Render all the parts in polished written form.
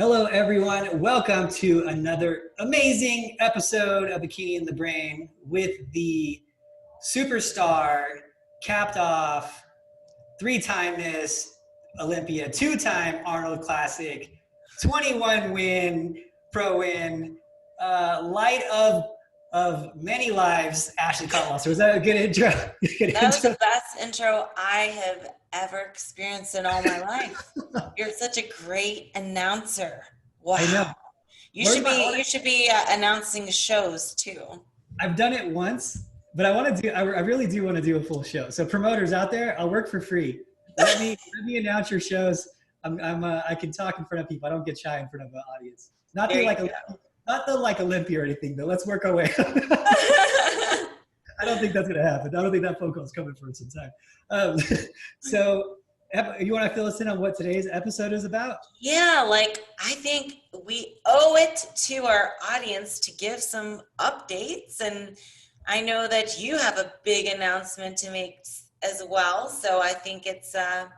Hello, everyone. Welcome to another amazing episode of Bikini in the Brain with the superstar, capped off, three-time Miss Olympia, two-time Arnold Classic, 21 win, pro win, light of many lives, Ashley Caldwell. Was that a good intro? That was the best intro I have ever experienced in all my life. You're such a great announcer. Wow. I know. You should be announcing shows too. I've done it once, but I really do want to do a full show. So promoters out there, I'll work for free. Let me announce your shows. I can talk in front of people. I don't get shy in front of an audience. Not the Olympia or anything, but let's work our way. I don't think that's gonna happen. I don't think that phone call is coming for some time. So you want to fill us in on what today's episode is about? Yeah, I think we owe it to our audience to give some updates, and I know that you have a big announcement to make as well, so I think it's a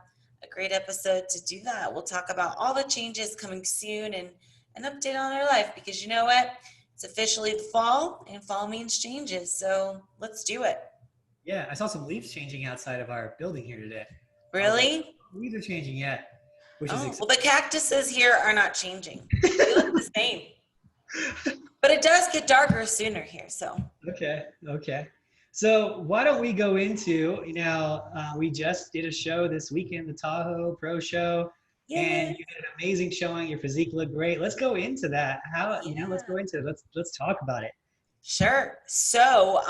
great episode to do that. We'll talk about all the changes coming soon and an update on our life, because you know what? It's officially the fall, and fall means changes, so let's do it. Yeah, I saw some leaves changing outside of our building here today. Really? Leaves are changing, yeah. Which is exciting. Well, the cactuses here are not changing. They look the same. But it does get darker sooner here, so. Okay. So why don't we go into, we just did a show this weekend, the Tahoe Pro show. Yay. And you did an amazing showing. Your physique looked great. Let's go into that. Let's go into it. Let's talk about it. Sure. So,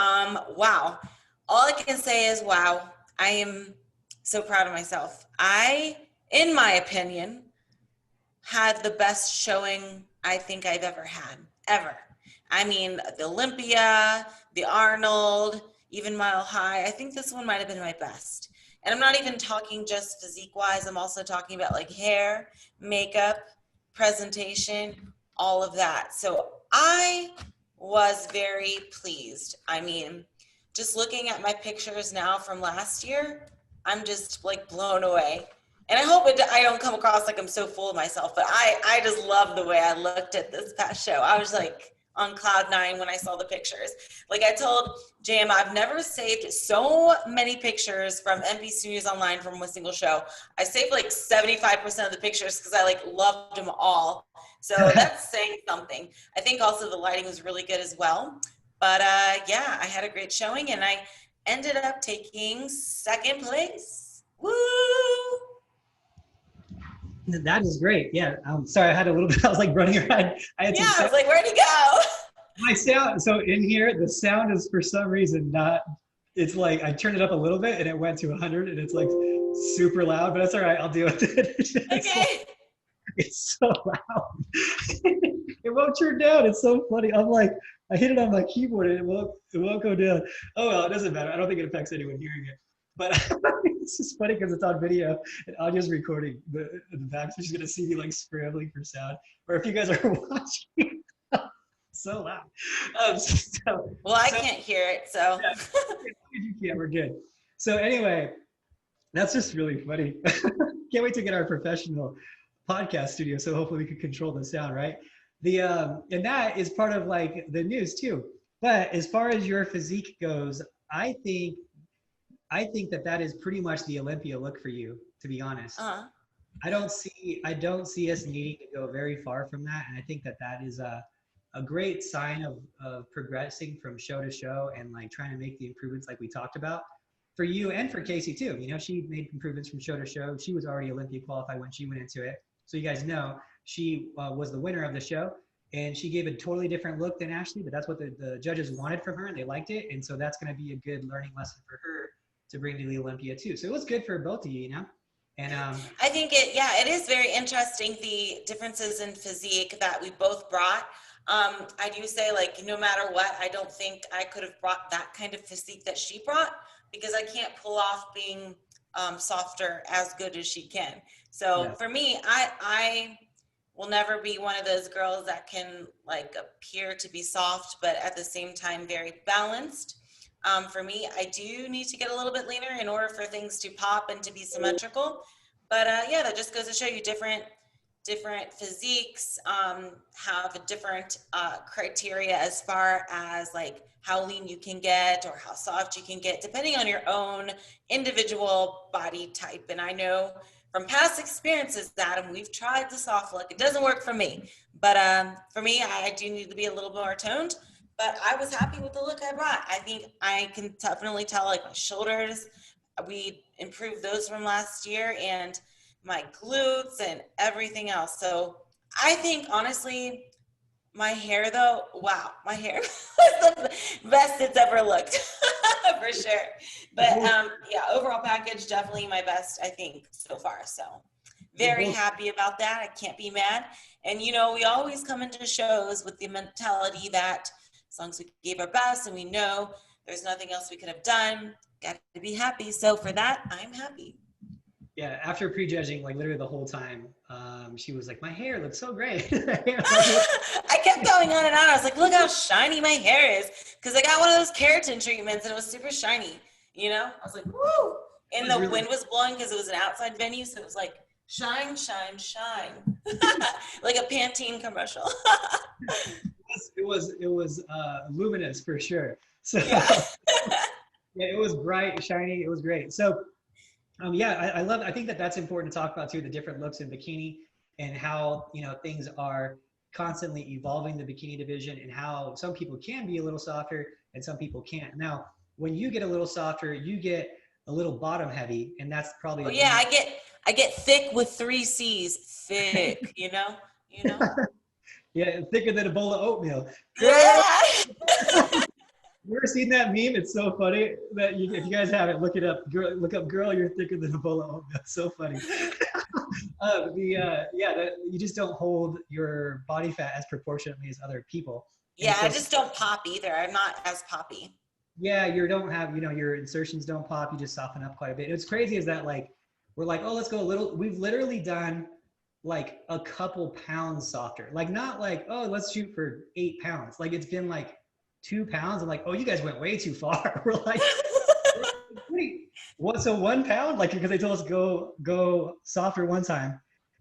wow. All I can say is, wow. I am so proud of myself. I, in my opinion, had the best showing I think I've ever had, ever. I mean, the Olympia, the Arnold, even Mile High. I think this one might have been my best. And I'm not even talking just physique-wise. I'm also talking about hair, makeup, presentation, all of that. So I was very pleased. I mean, just looking at my pictures now from last year, I'm just blown away. And I hope I don't come across like I'm so full of myself, but I just love the way I looked at this past show. I was on cloud nine when I saw the pictures. I told JM, I've never saved so many pictures from NBC News Online from a single show. I saved 75% of the pictures because I loved them all. So that's saying something. I think also the lighting was really good as well. But yeah, I had a great showing and I ended up taking second place. Woo! That is great. Yeah. I'm sorry. I had a little bit, I was running around. I was where'd he go? My sound. So in here, the sound is for some reason it's I turned it up a little bit and it went to 100 and it's super loud, but that's all right. I'll deal with it. Okay. It's so loud. It won't turn down. It's so funny. I hit it on my keyboard and it won't go down. Oh, well, it doesn't matter. I don't think it affects anyone hearing it. But it's just funny because it's on video and audio's recording in the back, so she's gonna see me scrambling for sound. Or if you guys are watching, so loud. I can't hear it, so. Yeah, you can't. We're good. So anyway, that's just really funny. Can't wait to get our professional podcast studio, so hopefully we can control the sound, right? And that is part of the news too. But as far as your physique goes, I think that is pretty much the Olympia look for you, to be honest. I don't see us needing to go very far from that. And I think that is a great sign of progressing from show to show and trying to make the improvements we talked about for you and for Casey too. She made improvements from show to show. She was already Olympia qualified when she went into it. So you guys know she was the winner of the show. And she gave a totally different look than Ashley, but that's what the judges wanted from her and they liked it. And so that's going to be a good learning lesson for her to bring to the Olympia too. So it was good for both of you, And I think it is very interesting, the differences in physique that we both brought. I do say no matter what, I don't think I could have brought that kind of physique that she brought because I can't pull off being softer as good as she can. So for me, I will never be one of those girls that can appear to be soft, but at the same time, very balanced. For me, I do need to get a little bit leaner in order for things to pop and to be symmetrical. But yeah, that just goes to show you different different physiques have a different criteria as far as like how lean you can get or how soft you can get, depending on your own individual body type. And I know from past experiences, Adam, we've tried the soft look. It doesn't work for me, but for me, I do need to be a little more toned. But I was happy with the look I brought. I think I can definitely tell, like my shoulders, we improved those from last year, and my glutes and everything else. So I think honestly, my hair though, wow, my hair was the best it's ever looked for sure. But yeah, overall package, definitely my best, I think, so far. So very happy about that. I can't be mad. And you know, we always come into shows with the mentality that as long as we gave our best and we know there's nothing else we could have done, got to be happy. So for that, I'm happy. Yeah, after prejudging like literally the whole time, she was like, my hair looks so great. I kept going on and on. I was like, look how shiny my hair is. Because I got one of those keratin treatments and it was super shiny. You know? I was like, woo! And the wind was blowing because it was an outside venue. So it was like, shine, shine, shine. Like a Pantene commercial. It was luminous for sure. So yeah. yeah, it was bright, shiny. It was great. So yeah, I think that's important to talk about too, the different looks in bikini and how, you know, things are constantly evolving the bikini division and how some people can be a little softer and some people can't. Now, when you get a little softer, you get a little bottom heavy, and that's probably. Oh yeah, I get thick with 3 C's, thick, you know? Yeah, thicker than a bowl of oatmeal. Yeah. You ever seen that meme? It's so funny that if you guys haven't, look it up. Girl, look up, girl, you're thicker than a bowl of oatmeal. It's so funny. You just don't hold your body fat as proportionately as other people. Yeah, so, I just don't pop either. I'm not as poppy. Yeah, you don't have, you know, your insertions don't pop. You just soften up quite a bit. It's crazy is that like, we're like, oh, let's go a little. We've literally done like a couple pounds softer. Like not like, oh, let's shoot for 8 pounds. Like it's been like 2 pounds. I'm like, oh, you guys went way too far. We're like, wait, what? So 1 pound? Like, because they told us go softer one time,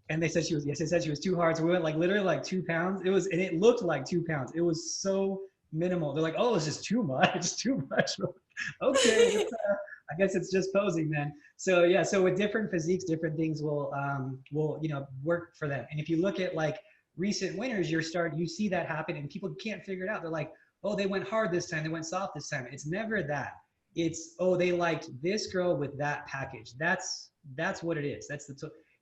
and they said she was too hard. So we went like literally like 2 pounds. And it looked like 2 pounds. It was so minimal. They're like, oh, it's just too much. It's too much. Okay, I guess it's just posing then. So yeah, so with different physiques, different things will you know, work for them. And if you look at like recent winners, you see that happen, and people can't figure it out. They're like, oh, they went hard this time, they went soft this time. It's never that. It's, oh, they liked this girl with that package. That's what it is.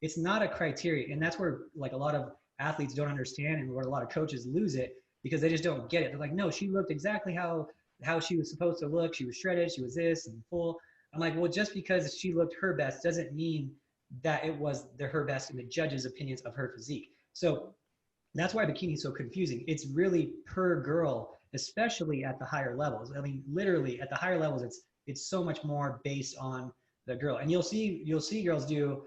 It's not a criteria. And that's where like a lot of athletes don't understand, and where a lot of coaches lose it, because they just don't get it. They're like, no, she looked exactly how she was supposed to look. She was shredded, she was this and full. I'm like, well, just because she looked her best doesn't mean that it was her best in the judges' opinions of her physique. So that's why bikini is so confusing. It's really per girl, especially at the higher levels. I mean, literally at the higher levels, it's so much more based on the girl. And you'll see girls do,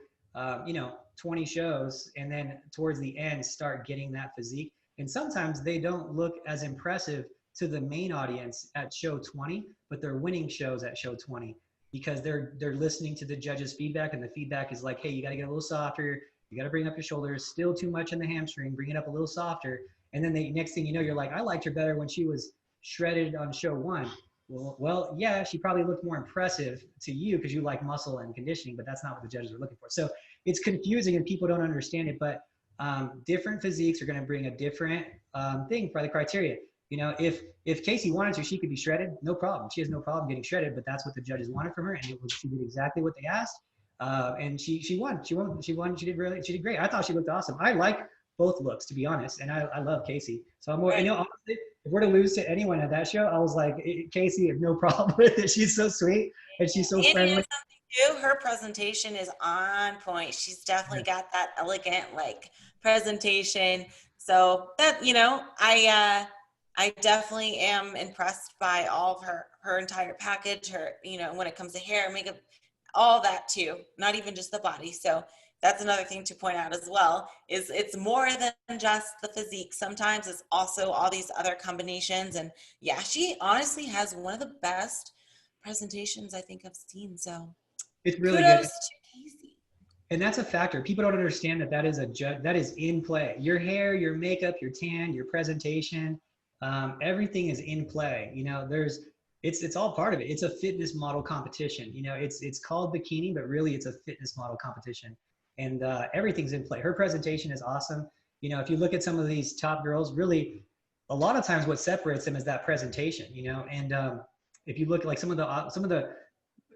you know, 20 shows, and then towards the end start getting that physique. And sometimes they don't look as impressive to the main audience at show 20, but they're winning shows at show 20 because they're listening to the judges' feedback, and the feedback is like, hey, you got to get a little softer. You got to bring up your shoulders. Still too much in the hamstring. Bring it up a little softer. And then the next thing you know, you're like, I liked her better when she was shredded on show 1. Well, yeah, she probably looked more impressive to you because you like muscle and conditioning, but that's not what the judges are looking for. So it's confusing and people don't understand it, but different physiques are going to bring a different thing for the criteria. You know, if Casey wanted to, she could be shredded, no problem. She has no problem getting shredded, but that's what the judges wanted from her, and she did exactly what they asked. And she won. She did great. I thought she looked awesome. I like both looks, to be honest, and I love Casey. So I'm more, you know, honestly, if we're to lose to anyone at that show, I was like, Casey, have no problem with it. She's so sweet and she's so friendly. Too, her presentation is on point. She's definitely got that elegant like presentation. So that, you know, I definitely am impressed by all of her entire package, her, you know, when it comes to hair, makeup, all that too, not even just the body. So that's another thing to point out as well, is it's more than just the physique. Sometimes it's also all these other combinations. And yeah, she honestly has one of the best presentations I think I've seen. So it's really kudos good. to Casey. And that's a factor. People don't understand that that is that is in play. Your hair, your makeup, your tan, your presentation, everything is in play. You know, it's all part of it. It's a fitness model competition. You know, it's called Bikini, but really it's a fitness model competition, and everything's in play. Her presentation is awesome. You know, if you look at some of these top girls, really, a lot of times what separates them is that presentation. You know, and if you look at like some of the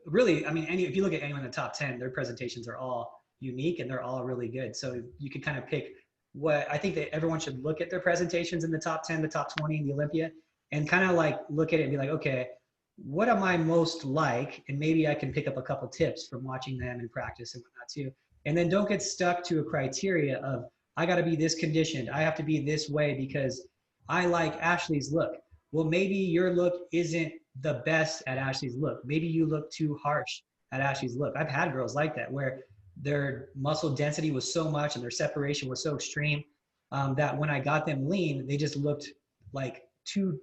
really, I mean, if you look at anyone in the top 10, their presentations are all unique and they're all really good. So you can kind of pick what I think that everyone should look at their presentations in the top 10, the top 20 in the Olympia, and kind of like look at it and be like, okay, what am I most like? And maybe I can pick up a couple tips from watching them in practice and whatnot too. And then don't get stuck to a criteria of, I got to be this conditioned. I have to be this way because I like Ashley's look. Well, maybe your look isn't the best at Ashley's look. Maybe you look too harsh at Ashley's look. I've had girls like that where their muscle density was so much and their separation was so extreme that when I got them lean, they just looked like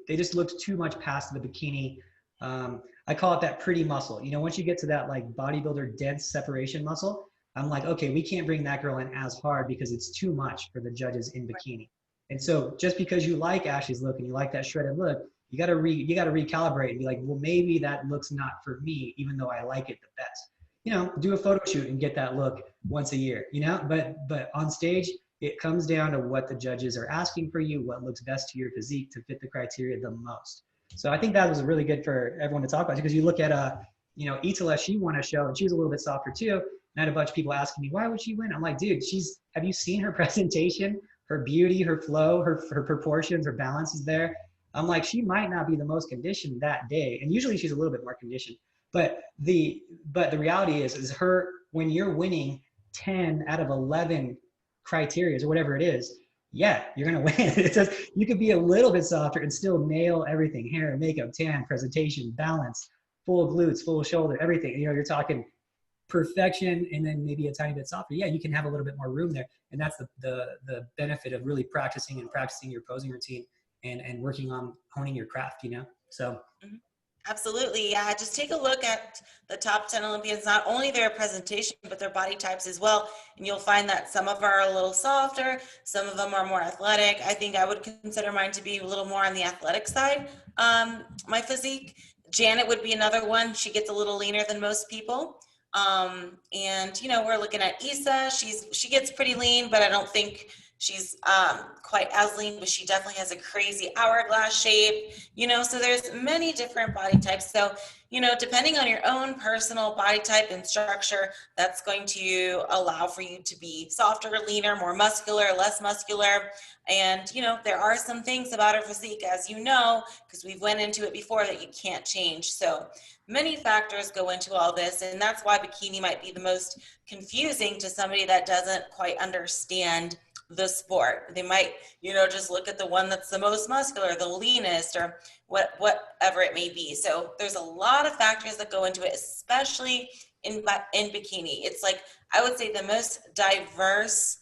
they just looked too much past the bikini. I call it that pretty muscle. You know, once you get to that like bodybuilder dense separation muscle, I'm like, okay, we can't bring that girl in as hard because it's too much for the judges in bikini. And so just because you like Ashley's look and you like that shredded look, you got to recalibrate and be like, well, maybe that looks not for me, even though I like it the best. You know, do a photo shoot and get that look once a year, you know, but on stage, it comes down to what the judges are asking for you, what looks best to your physique to fit the criteria the most. So I think that was really good for everyone to talk about, because you look at, you know, Itala, she won a show and she was a little bit softer too. And I had a bunch of people asking me, why would she win? I'm like, dude, have you seen her presentation? Her beauty, her flow, her proportions, her balance is there. I'm like, she might not be the most conditioned that day. And usually she's a little bit more conditioned. But the reality is her, when you're winning 10 out of 11 criteria or whatever it is, yeah, you're going to win. It says you could be a little bit softer and still nail everything: hair, makeup, tan, presentation, balance, full glutes, full shoulder, everything. You know, you're talking perfection and then maybe a tiny bit softer. Yeah, you can have a little bit more room there. And that's the benefit of really practicing your posing routine and working on honing your craft, you know? So. Absolutely. Yeah. Just take a look at the top 10 Olympians, not only their presentation, but their body types as well. And you'll find that some of them are a little softer. Some of them are more athletic. I think I would consider mine to be a little more on the athletic side. My physique. Janet would be another one. She gets a little leaner than most people. And, you know, we're looking at Issa. She gets pretty lean, but I don't think she's quite as lean, but she definitely has a crazy hourglass shape, you know, so there's many different body types. So, you know, depending on your own personal body type and structure, that's going to allow for you to be softer, leaner, more muscular, less muscular. And, you know, there are some things about our physique, as you know, because we've went into it before, that you can't change. So many factors go into all this. And that's why bikini might be the most confusing to somebody that doesn't quite understand the sport. They might, you know, just look at the one that's the most muscular, the leanest, or whatever it may be. So there's a lot of factors that go into it, especially in bikini. It's like, I would say, the most diverse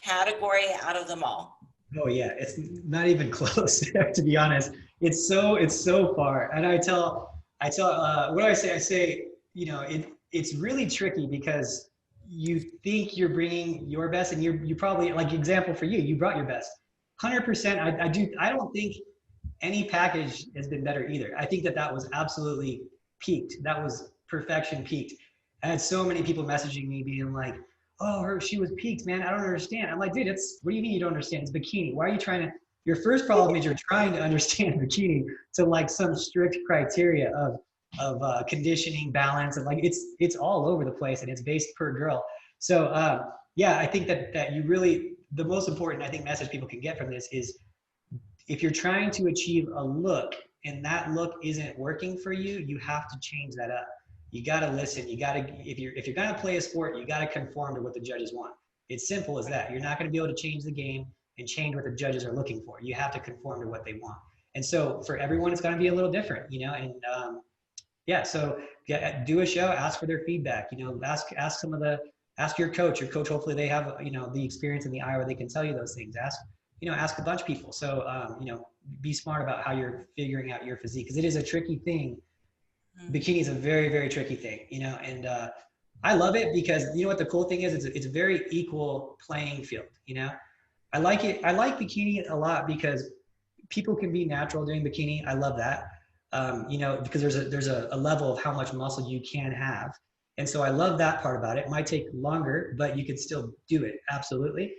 category out of them all. Oh yeah, it's not even close, to be honest. It's so far. And I tell, what do I say? I say, you know, it's really tricky because you think you're bringing your best, and you probably, like, example for you brought your best 100%. I don't think any package has been better either. I think that was absolutely peaked. That was perfection peaked. I had so many people messaging me being like, oh, she was peaked, man, I don't understand. I'm like, dude, what do you mean you don't understand? It's bikini. Why are you trying to, your first problem is you're trying to understand bikini to like some strict criteria of conditioning, balance, and like it's all over the place, and it's based per girl. So yeah, I think that you really, the most important, I think, message people can get from this is, if you're trying to achieve a look and that look isn't working for you, you have to change that up. You got to listen. You got to, if you're going to play a sport, you got to conform to what the judges want. It's simple as that. You're not going to be able to change the game and change what the judges are looking for. You have to conform to what they want. And so for everyone, it's going to be a little different, you know. And yeah, so do a show, ask for their feedback, you know, ask your coach. Your coach, hopefully they have, you know, the experience in the eye where they can tell you those things. Ask a bunch of people. So, you know, be smart about how you're figuring out your physique, because it is a tricky thing. Bikini is a very, very tricky thing, you know, and I love it because you know what the cool thing is? It's a very equal playing field. You know, I like it. I like bikini a lot because people can be natural doing bikini. I love that. You know, because there's a level of how much muscle you can have, and so I love that part about it. It might take longer, but you can still do it. Absolutely.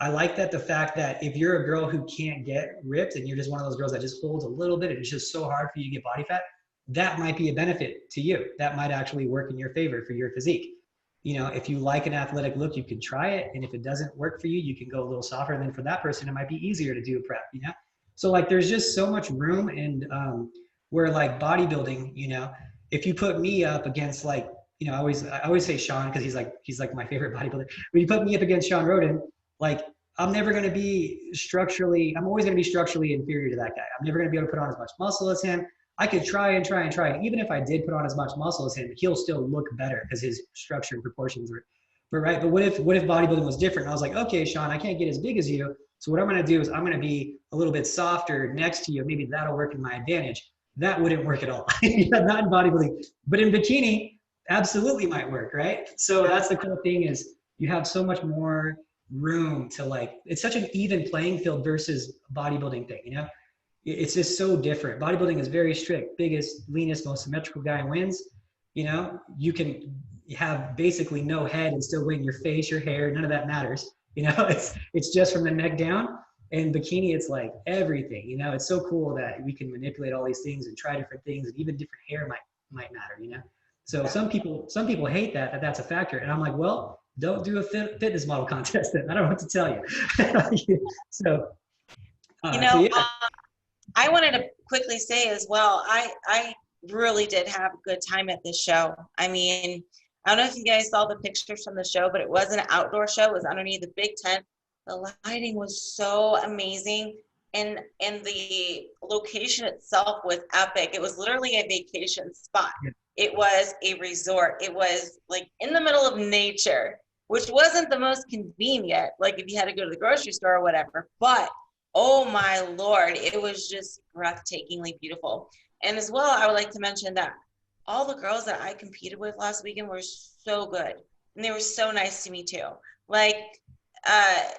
I like that the fact that if you're a girl who can't get ripped and you're just one of those girls that just holds a little bit and it's just so hard for you to get body fat, that might be a benefit to you. That might actually work in your favor for your physique. You know, if you like an athletic look, you can try it. And if it doesn't work for you, you can go a little softer. And then for that person, it might be easier to do a prep, you know? So like there's just so much room and where like bodybuilding, you know, if you put me up against like, you know, I always say Sean because he's like my favorite bodybuilder. When you put me up against Sean Roden, like I'm never going to be structurally, I'm always going to be structurally inferior to that guy. I'm never going to be able to put on as much muscle as him. I could try and try and try. And even if I did put on as much muscle as him, he'll still look better because his structure and proportions were right. But what if bodybuilding was different? I was like, okay, Sean, I can't get as big as you. So what I'm going to do is I'm going to be a little bit softer next to you. Maybe that'll work in my advantage. That wouldn't work at all. Not in bodybuilding, but in bikini, absolutely might work, right? So that's the cool thing is you have so much more room to like, it's such an even playing field versus bodybuilding thing, you know? It's just so different. Bodybuilding is very strict. Biggest, leanest, most symmetrical guy wins. You know, you can have basically no head and still win. Your face, your hair, none of that matters. You know, it's just from the neck down. And bikini, it's like everything. You know, it's so cool that we can manipulate all these things and try different things, and even different hair might matter. You know, so some people hate that's a factor, and I'm like, well, don't do a fitness model contest then. I don't know what to tell you. So, You so know, yeah. I wanted to quickly say as well, I really did have a good time at this show. I mean, I don't know if you guys saw the pictures from the show, but it was an outdoor show. It was underneath the big tent. The lighting was so amazing. And the location itself was epic. It was literally a vacation spot. It was a resort. It was like in the middle of nature, which wasn't the most convenient, like if you had to go to the grocery store or whatever, but oh my Lord, it was just breathtakingly beautiful. And as well, I would like to mention that all the girls that I competed with last weekend were so good. And they were so nice to me too. Like,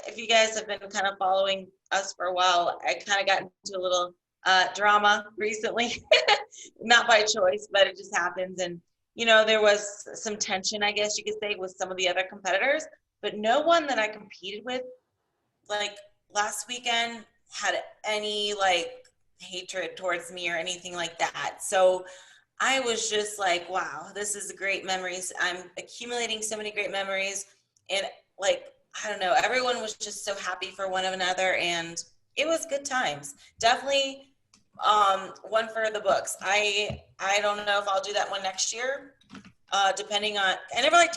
if you guys have been kind of following us for a while, I kind of got into a little drama recently, not by choice, but it just happens. And, you know, there was some tension, I guess you could say, with some of the other competitors, but no one that I competed with, like, last weekend had any like hatred towards me or anything like that. So I was just like, wow, this is great memories. I'm accumulating so many great memories. And like, I don't know, everyone was just so happy for one another, and it was good times. Definitely one for the books. I don't know if I'll do that one next year. Depending on, I never like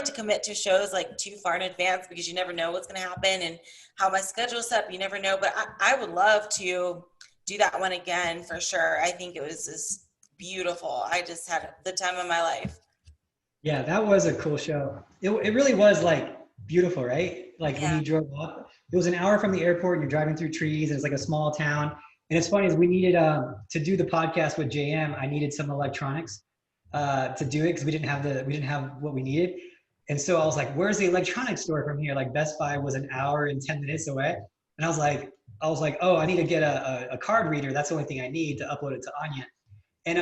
to commit to shows like too far in advance because you never know what's going to happen and how my schedule's set up. You never know, but I would love to do that one again for sure. I think it was just beautiful. I just had the time of my life. Yeah, that was a cool show. It really was like beautiful, right? Like when Yeah. you drove up, it was an hour from the airport and you're driving through trees and it's like a small town. And it's funny is we needed to do the podcast with JM, I needed some electronics to do it because we didn't have what we needed. And so I was like, where's the electronics store from here? Like Best Buy was an hour and 10 minutes away. And I was like, oh, I need to get a card reader. That's the only thing I need to upload it to Anya. And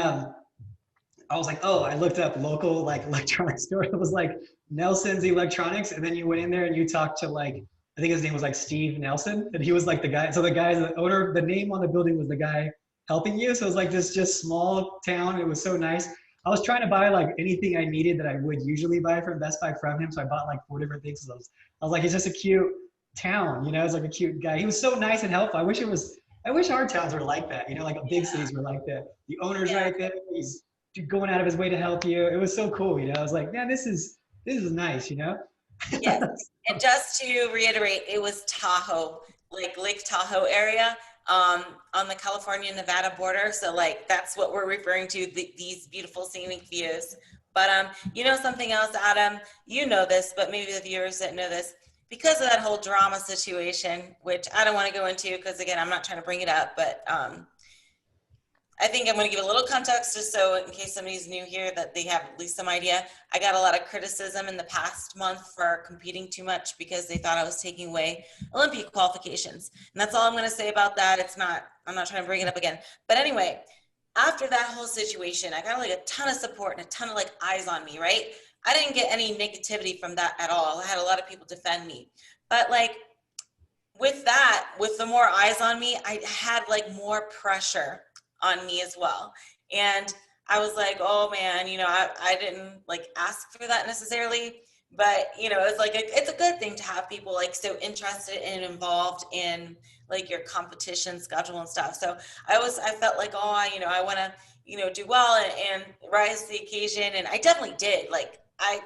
I was like, oh, I looked up local like electronics store. It was like Nelson's Electronics, and then you went in there and you talked to like, I think his name was like Steve Nelson, and he was like the guy. So the owner, the name on the building was the guy helping you. So it was like this just small town. It was so nice. I was trying to buy like anything I needed that I would usually buy from Best Buy from him. So I bought like 4 different things. So I was like, he's just a cute town, you know. It's like a cute guy. He was so nice and helpful. I wish our towns were like that, you know, like big cities were like that. The owner's Yeah. right there. He's going out of his way to help you. It was so cool, you know. I was like, man, this is nice, you know. Yes. And just to reiterate, it was Tahoe, like Lake Tahoe area, on the California-Nevada border. So like that's what we're referring to, these beautiful scenic views. But you know something else, Adam, you know this, but maybe the viewers that know this, because of that whole drama situation, which I don't want to go into because again, I'm not trying to bring it up, but I think I'm going to give a little context just so in case somebody's new here that they have at least some idea. I got a lot of criticism in the past month for competing too much because they thought I was taking away Olympic qualifications. And that's all I'm going to say about that. I'm not trying to bring it up again. But anyway, after that whole situation, I got like a ton of support and a ton of like eyes on me, right? I didn't get any negativity from that at all. I had a lot of people defend me. But like with that, with the more eyes on me, I had like more pressure on me as well. And I was like, oh man, you know, I didn't like ask for that necessarily, but you know, it's like, it's a good thing to have people like so interested and involved in like your competition schedule and stuff. So I felt like, oh, I want to, do well and rise to the occasion. And I definitely did. Like, I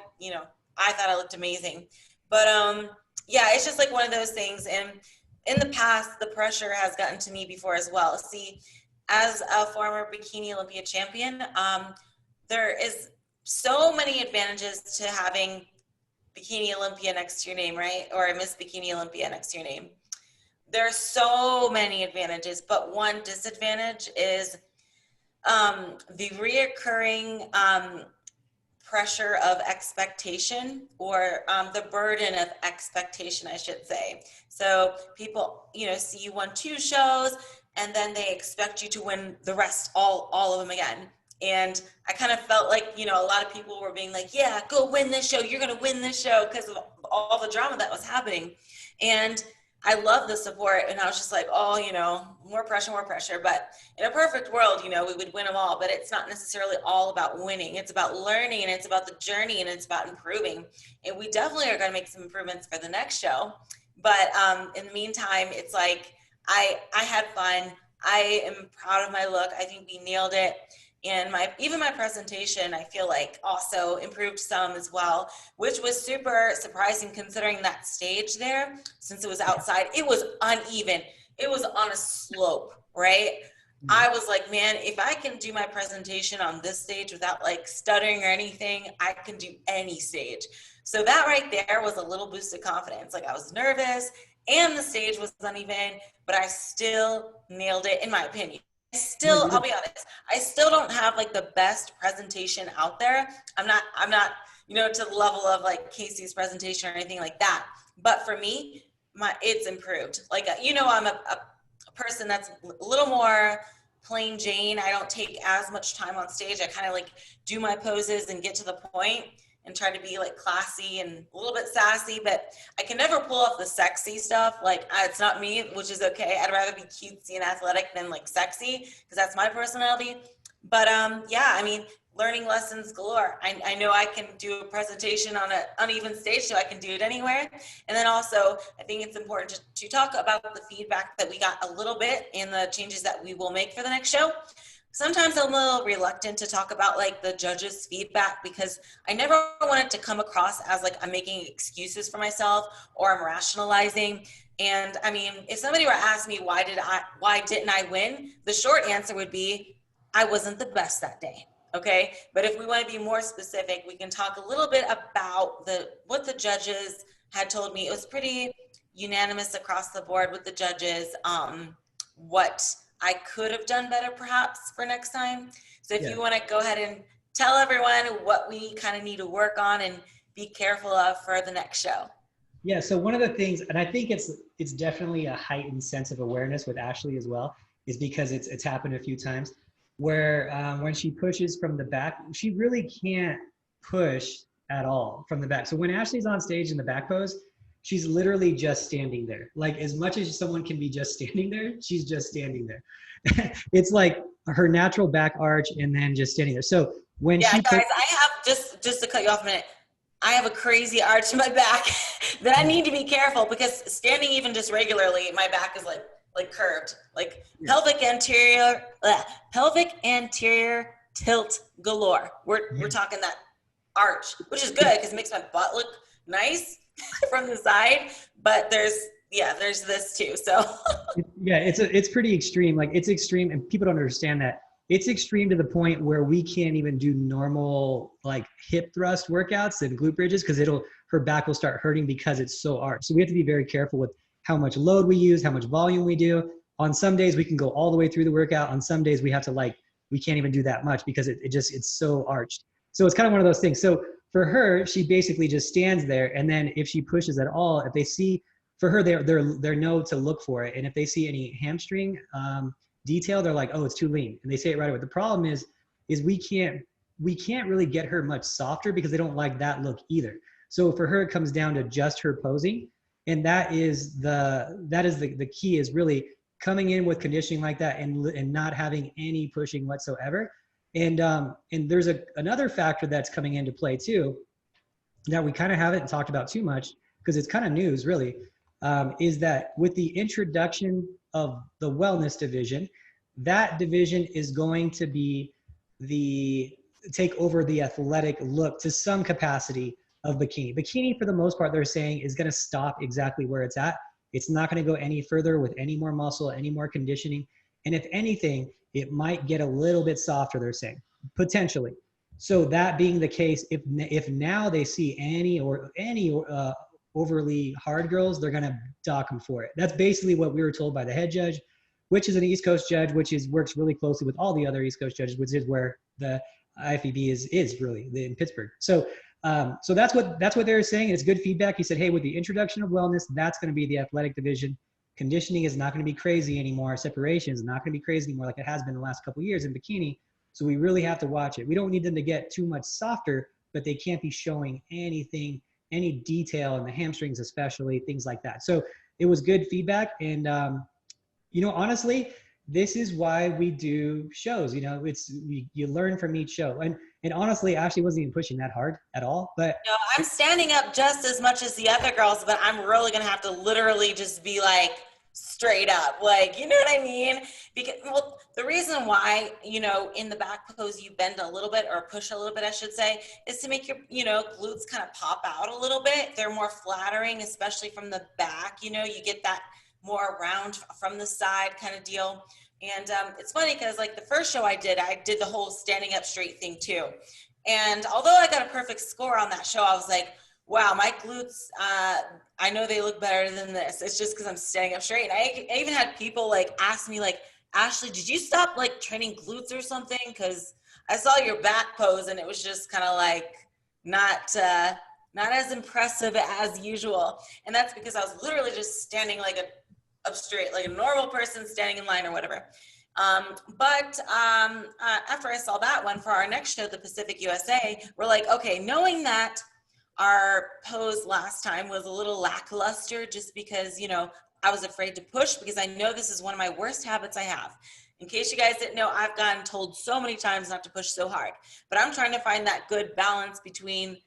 thought I looked amazing, but, yeah, it's just like one of those things. And in the past, the pressure has gotten to me before as well. See, as a former Bikini Olympia champion, there is so many advantages to having Bikini Olympia next to your name, right? Or Miss Bikini Olympia next to your name. There are so many advantages, but one disadvantage is the reoccurring pressure of expectation, or the burden of expectation, I should say. So people, see you won 2 shows, and then they expect you to win the rest, all of them again. And I kind of felt like, a lot of people were being like, yeah, go win this show. You're going to win this show, because of all the drama that was happening. And I love the support. And I was just like, oh, more pressure. But in a perfect world, we would win them all. But it's not necessarily all about winning. It's about learning, and it's about the journey, and it's about improving. And we definitely are going to make some improvements for the next show. But in the meantime, it's like, I had fun. I am proud of my look. I think we nailed it. And even my presentation, I feel like also improved some as well, which was super surprising considering that stage there, since it was outside, it was uneven. It was on a slope, right? I was like, man, if I can do my presentation on this stage without like stuttering or anything, I can do any stage. So that right there was a little boost of confidence. Like, I was nervous and the stage was uneven, but I still nailed it, in my opinion. I'll be honest, I still don't have like the best presentation out there. I'm not, to the level of like Casey's presentation or anything like that. But for me, it's improved. Like, I'm a person that's a little more plain Jane. I don't take as much time on stage. I kind of like do my poses and get to the point and try to be like classy and a little bit sassy, but I can never pull off the sexy stuff. Like, it's not me, which is okay. I'd rather be cutesy and athletic than like sexy, because that's my personality. But yeah, learning lessons galore. I know I can do a presentation on an uneven stage, so I can do it anywhere. And then also, I think it's important to talk about the feedback that we got a little bit and the changes that we will make for the next show. Sometimes I'm a little reluctant to talk about like the judges' feedback, because I never want it to come across as like I'm making excuses for myself or I'm rationalizing. And if somebody were to ask me why didn't I win, the short answer would be I wasn't the best that day. Okay, but if we want to be more specific, we can talk a little bit about what the judges had told me. It was pretty unanimous across the board with the judges. What I could have done better perhaps for next time. So if you want to go ahead and tell everyone what we kind of need to work on and be careful of for the next show. Yeah, so one of the things, and I think it's definitely a heightened sense of awareness with Ashley as well, is because it's happened a few times where when she pushes from the back, she really can't push at all from the back. So when Ashley's on stage in the back pose, she's literally just standing there. Like, as much as someone can be just standing there, she's just standing there. It's like her natural back arch and then just standing there. So when guys, I have just to cut you off a minute, I have a crazy arch in my back that I need to be careful, because standing even just regularly, my back is like curved, like pelvic anterior tilt galore. We're talking that arch, which is good because it makes my butt look nice from the side, but there's this too. So yeah, it's pretty extreme. Like, it's extreme, and people don't understand that. It's extreme to the point where we can't even do normal like hip thrust workouts and glute bridges, because her back will start hurting because it's so arched. So we have to be very careful with how much load we use, how much volume we do. On some days we can go all the way through the workout. On some days we have to like we can't even do that much because it's so arched. So it's kind of one of those things. So for her, she basically just stands there, and then if she pushes at all, if they see, for her, they're know to look for it, and if they see any hamstring detail, they're like, oh, it's too lean, and they say it right away. The problem is we can't really get her much softer because they don't like that look either. So for her, it comes down to just her posing, and that is the key, is really coming in with conditioning like that and not having any pushing whatsoever. And there's another factor that's coming into play too, that we kind of haven't talked about too much because it's kind of news really, is that with the introduction of the wellness division, that division is going to be take over the athletic look to some capacity of bikini. Bikini, for the most part, they're saying is going to stop exactly where it's at. It's not going to go any further with any more muscle, any more conditioning. And if anything, it might get a little bit softer, they're saying, potentially. So that being the case, if now they see any overly hard girls, they're going to dock them for it. That's basically what we were told by the head judge, which is an East Coast judge, which works really closely with all the other East Coast judges, which is where the IFBB is really in Pittsburgh. So that's what they're saying. And it's good feedback. He said, hey, with the introduction of wellness, that's going to be the athletic division. Conditioning is not going to be crazy anymore. Separation is not going to be crazy anymore like it has been the last couple of years in bikini. So we really have to watch it. We don't need them to get too much softer, but they can't be showing anything, any detail in the hamstrings, especially things like that. So it was good feedback. And, honestly, this is why we do shows. You learn from each show. And honestly, Ashley wasn't even pushing that hard at all. But no, I'm standing up just as much as the other girls, but I'm really gonna have to literally just be like straight up, like, you know what I mean? Because, well, the reason why, in the back pose you bend a little bit, or push a little bit, I should say, is to make your, glutes kind of pop out a little bit. They're more flattering, especially from the back. You get that more round from the side kind of deal. And it's funny because like the first show I did the whole standing up straight thing too. And although I got a perfect score on that show, I was like, wow, my glutes, I know they look better than this. It's just because I'm standing up straight. And I even had people like ask me like, Ashley, did you stop like training glutes or something? Because I saw your back pose and it was just kind of like not as impressive as usual. And that's because I was literally just standing like up straight, like a normal person standing in line or whatever. But after I saw that one, for our next show, the Pacific USA, we're like, okay, knowing that our pose last time was a little lackluster just because, I was afraid to push, because I know this is one of my worst habits I have. In case you guys didn't know, I've gotten told so many times not to push so hard, but I'm trying to find that good balance between,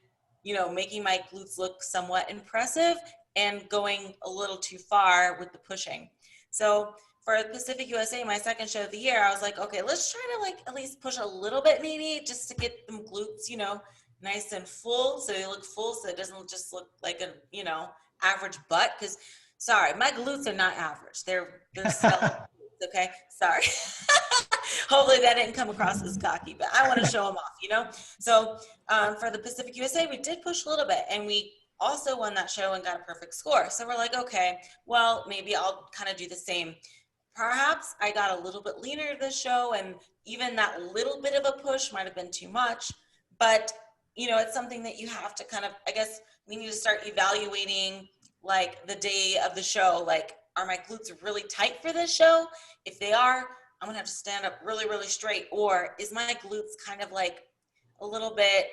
making my glutes look somewhat impressive and going a little too far with the pushing. So for Pacific USA, my second show of the year, I was like, okay, let's try to like at least push a little bit, maybe just to get them glutes, nice and full, so they look full, so it doesn't just look like a, average butt. Because sorry, my glutes are not average. They're skeletal. Okay, sorry. Hopefully that didn't come across as cocky, but I want to show them off, So for the Pacific USA, we did push a little bit, and we also won that show and got a perfect score. So we're like, okay, well, maybe I'll kind of do the same. Perhaps I got a little bit leaner this show, and even that little bit of a push might have been too much, but it's something that you have to kind of, I guess we need to start evaluating like the day of the show. Like, are my glutes really tight for this show? If they are, I'm gonna have to stand up really, really straight. Or is my glutes kind of like a little bit,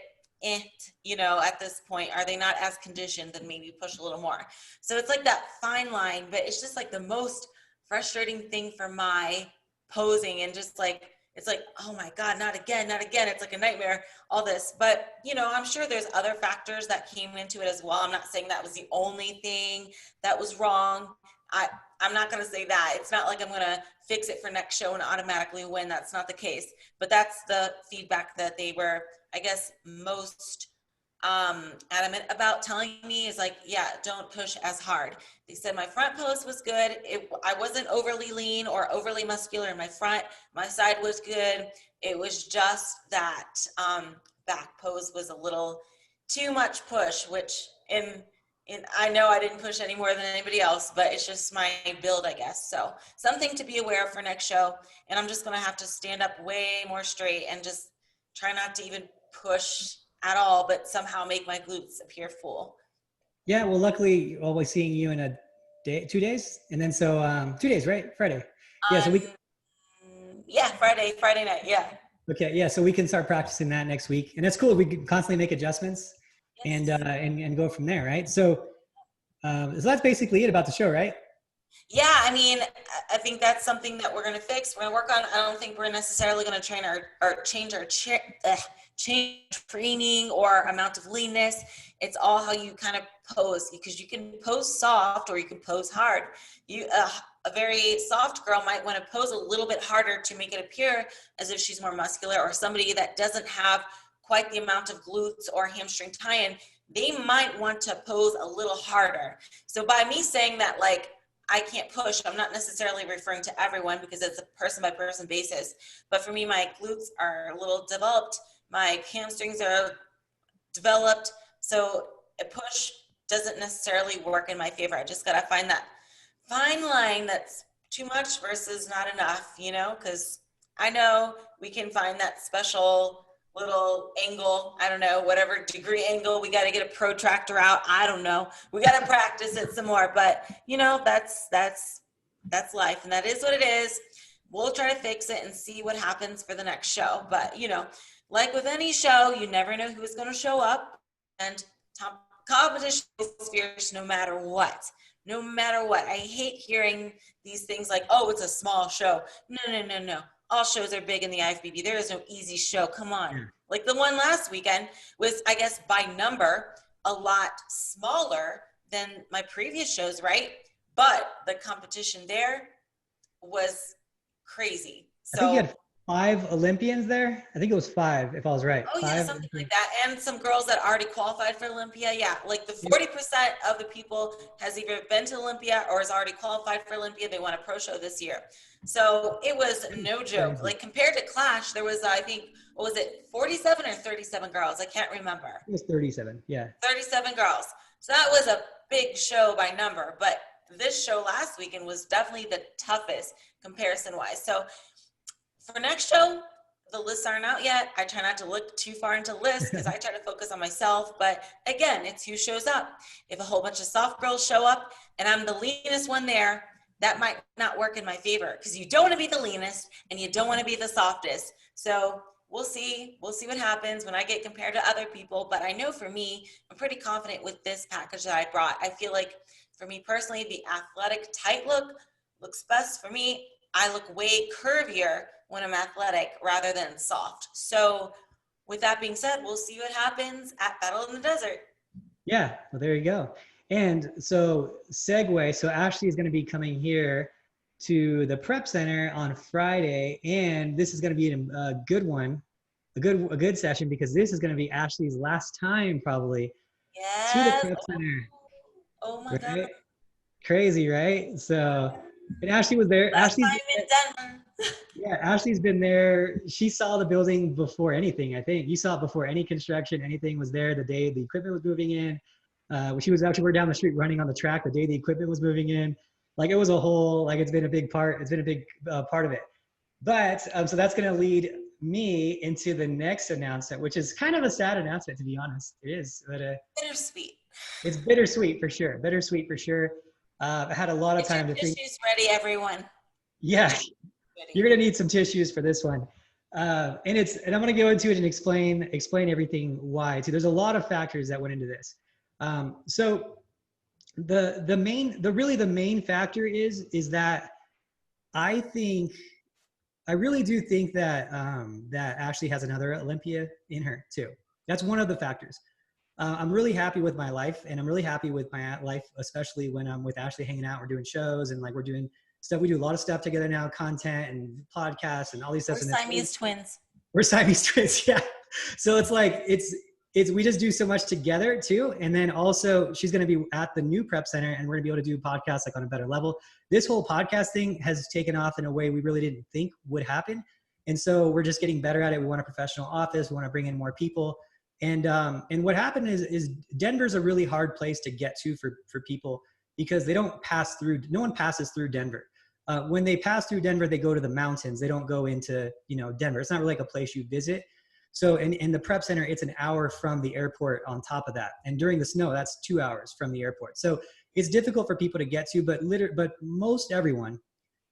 at this point, are they not as conditioned? Then maybe push a little more. So it's like that fine line, but it's just like the most frustrating thing for my posing, and just like, it's like, oh my God, not again, not again. It's like a nightmare, all this. But, I'm sure there's other factors that came into it as well. I'm not saying that was the only thing that was wrong. I'm not going to say that. It's not like I'm going to fix it for next show and automatically win. That's not the case. But that's the feedback that they were, I guess, most adamant about telling me, is like, yeah, don't push as hard. They said my front pose was good. I wasn't overly lean or overly muscular in my front. My side was good. It was just that back pose was a little too much push, which in And I know I didn't push any more than anybody else, but it's just my build, I guess. So something to be aware of for next show. And I'm just going to have to stand up way more straight and just try not to even push at all, but somehow make my glutes appear full. Yeah, well, luckily, we'll be seeing you in a day, 2 days, and then so 2 days, right? Friday. Yeah, so we. Yeah, Friday night. Yeah. Okay, yeah, so we can start practicing that next week, and it's cool. We can constantly make adjustments, Yes. and go from there, right? So that's basically it about the show, right? Yeah, I mean, I think that's something that we're going to fix. We're going to work on. I don't think we're necessarily going to train change training or amount of leanness. It's all how you kind of pose, because you can pose soft or you can pose hard. A very soft girl might want to pose a little bit harder to make it appear as if she's more muscular, or somebody that doesn't have quite the amount of glutes or hamstring tie-in, they might want to pose a little harder. So by me saying that, like, I can't push, I'm not necessarily referring to everyone, because it's a person by person basis. But for me, my glutes are a little developed. My hamstrings are developed. So a push doesn't necessarily work in my favor. I just got to find that fine line that's too much versus not enough, because I know we can find that special little angle, I don't know, whatever degree angle, we got to get a protractor out, I don't know, we got to practice it some more, but that's life, and that is what it is. We'll try to fix it and see what happens for the next show, but like with any show, you never know who's going to show up, and competition is fierce no matter what. I hate hearing these things like, oh, it's a small show. No. All shows are big in the IFBB. There is no easy show. Come on. Yeah. Like the one last weekend was, I guess, by number, a lot smaller than my previous shows, right? But the competition there was crazy. So, I think you had 5 Olympians there. I think it was 5, if I was right. Oh, yeah, something like that. And some girls that already qualified for Olympia. Yeah, like the 40% of the people has either been to Olympia or has already qualified for Olympia. They want a pro show this year. So it was no joke. Like compared to Clash, there was, I think, what was it, 47 or 37 girls? I can't remember. It was 37, yeah. 37 girls. So that was a big show by number. But this show last weekend was definitely the toughest comparison-wise. So for next show, the lists aren't out yet. I try not to look too far into lists because I try to focus on myself. But again, it's who shows up. If a whole bunch of soft girls show up and I'm the leanest one there, that might not work in my favor, because you don't want to be the leanest and you don't want to be the softest. So we'll see. We'll see what happens when I get compared to other people. But I know for me, I'm pretty confident with this package that I brought. I feel like for me personally, the athletic tight look looks best for me. I look way curvier when I'm athletic rather than soft. So with that being said, we'll see what happens at Battle in the Desert. Yeah, well, there you go. And so segue, so Ashley is going to be coming here to the prep center on Friday, and this is going to be a good one, a good session, because this is going to be Ashley's last time probably to the prep center. Oh my God. Crazy, right? So, and Ashley was there. Last time in Denver. Yeah, Ashley's been there. She saw the building before anything, I think. You saw it before any construction, anything was there the day the equipment was moving in. She was actually, we're down the street running on the track the day the equipment was moving in. Like it was a whole, like it's been a big part of it. But so that's going to lead me into the next announcement, which is kind of a sad announcement, to be honest. It is. But, bittersweet. It's bittersweet for sure. I had a lot of time to think. Tissues ready, everyone. Yeah, you're going to need some tissues for this one. And I'm going to go into it and explain everything why too. There's a lot of factors that went into this. So the main factor is that I really do think that that Ashley has another Olympia in her too. That's one of the factors. I'm really happy with my life, and I'm really happy with my life, especially when I'm with Ashley hanging out. We're doing shows and like we're doing stuff. We do a lot of stuff together now, content and podcasts and all these stuff. We're Siamese twins. We're Siamese twins, yeah. So it's like we just do so much together too. And then also she's going to be at the new prep center, and we're going to be able to do podcasts like on a better level. This whole podcast thing has taken off in a way we really didn't think would happen. And so we're just getting better at it. We want a professional office. We want to bring in more people. And what happened is Denver's a really hard place to get to for people because they don't pass through. No one passes through Denver. When they pass through Denver, they go to the mountains. They don't go into, Denver. It's not really like a place you visit. So in the prep center, it's an hour from the airport on top of that. And during the snow, that's 2 hours from the airport. So it's difficult for people to get to, but most everyone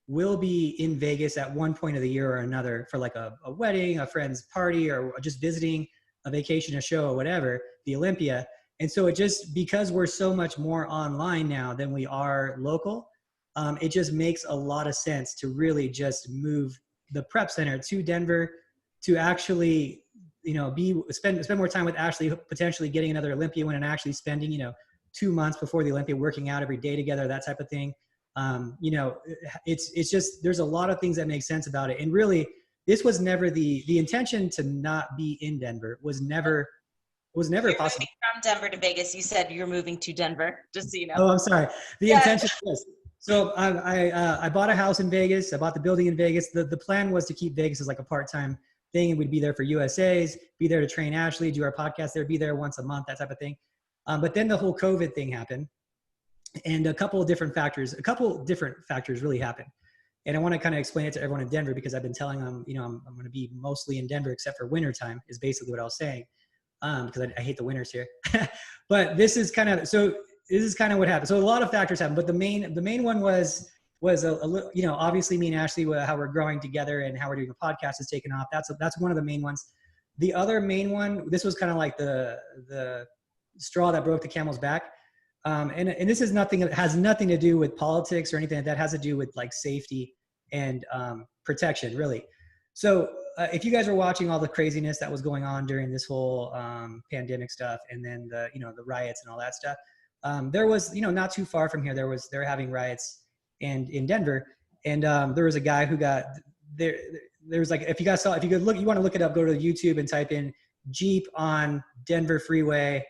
will be in Vegas at one point of the year or another for like a wedding, a friend's party, or just visiting, a vacation, a show, or whatever, the Olympia. And so because we're so much more online now than we are local, it just makes a lot of sense to really just move the prep center to Denver to actually, spend more time with Ashley, potentially getting another Olympia win and actually spending, 2 months before the Olympia, working out every day together, that type of thing. It's just, there's a lot of things that make sense about it. And really, this was never the intention to not be in Denver was never You're possible. moving from Denver to Vegas. You said you're moving to Denver, just so you know. Oh, I'm sorry. The intention was, so I bought a house in Vegas. I bought the building in Vegas. The plan was to keep Vegas as like a part-time thing. And we'd be there for USAs, be there to train Ashley, do our podcast there, be there once a month, that type of thing. But then the whole COVID thing happened. And a couple different factors really happened. And I want to kind of explain it to everyone in Denver because I've been telling them, I'm going to be mostly in Denver except for wintertime is basically what I was saying. Because I hate the winters here. But this is kind of what happened. So a lot of factors happened, but the main one was a little, obviously me and Ashley, how we're growing together and how we're doing a podcast has taken off. That's one of the main ones. The other main one, this was kind of like the straw that broke the camel's back. And this is has nothing to do with politics or anything. That has to do with like safety and protection, really. So if you guys were watching all the craziness that was going on during this whole pandemic stuff, and then the riots and all that stuff, there was not too far from here they're having riots in Denver, and there was a guy who got there. There was like, if you want to look it up, go to YouTube and type in Jeep on Denver freeway.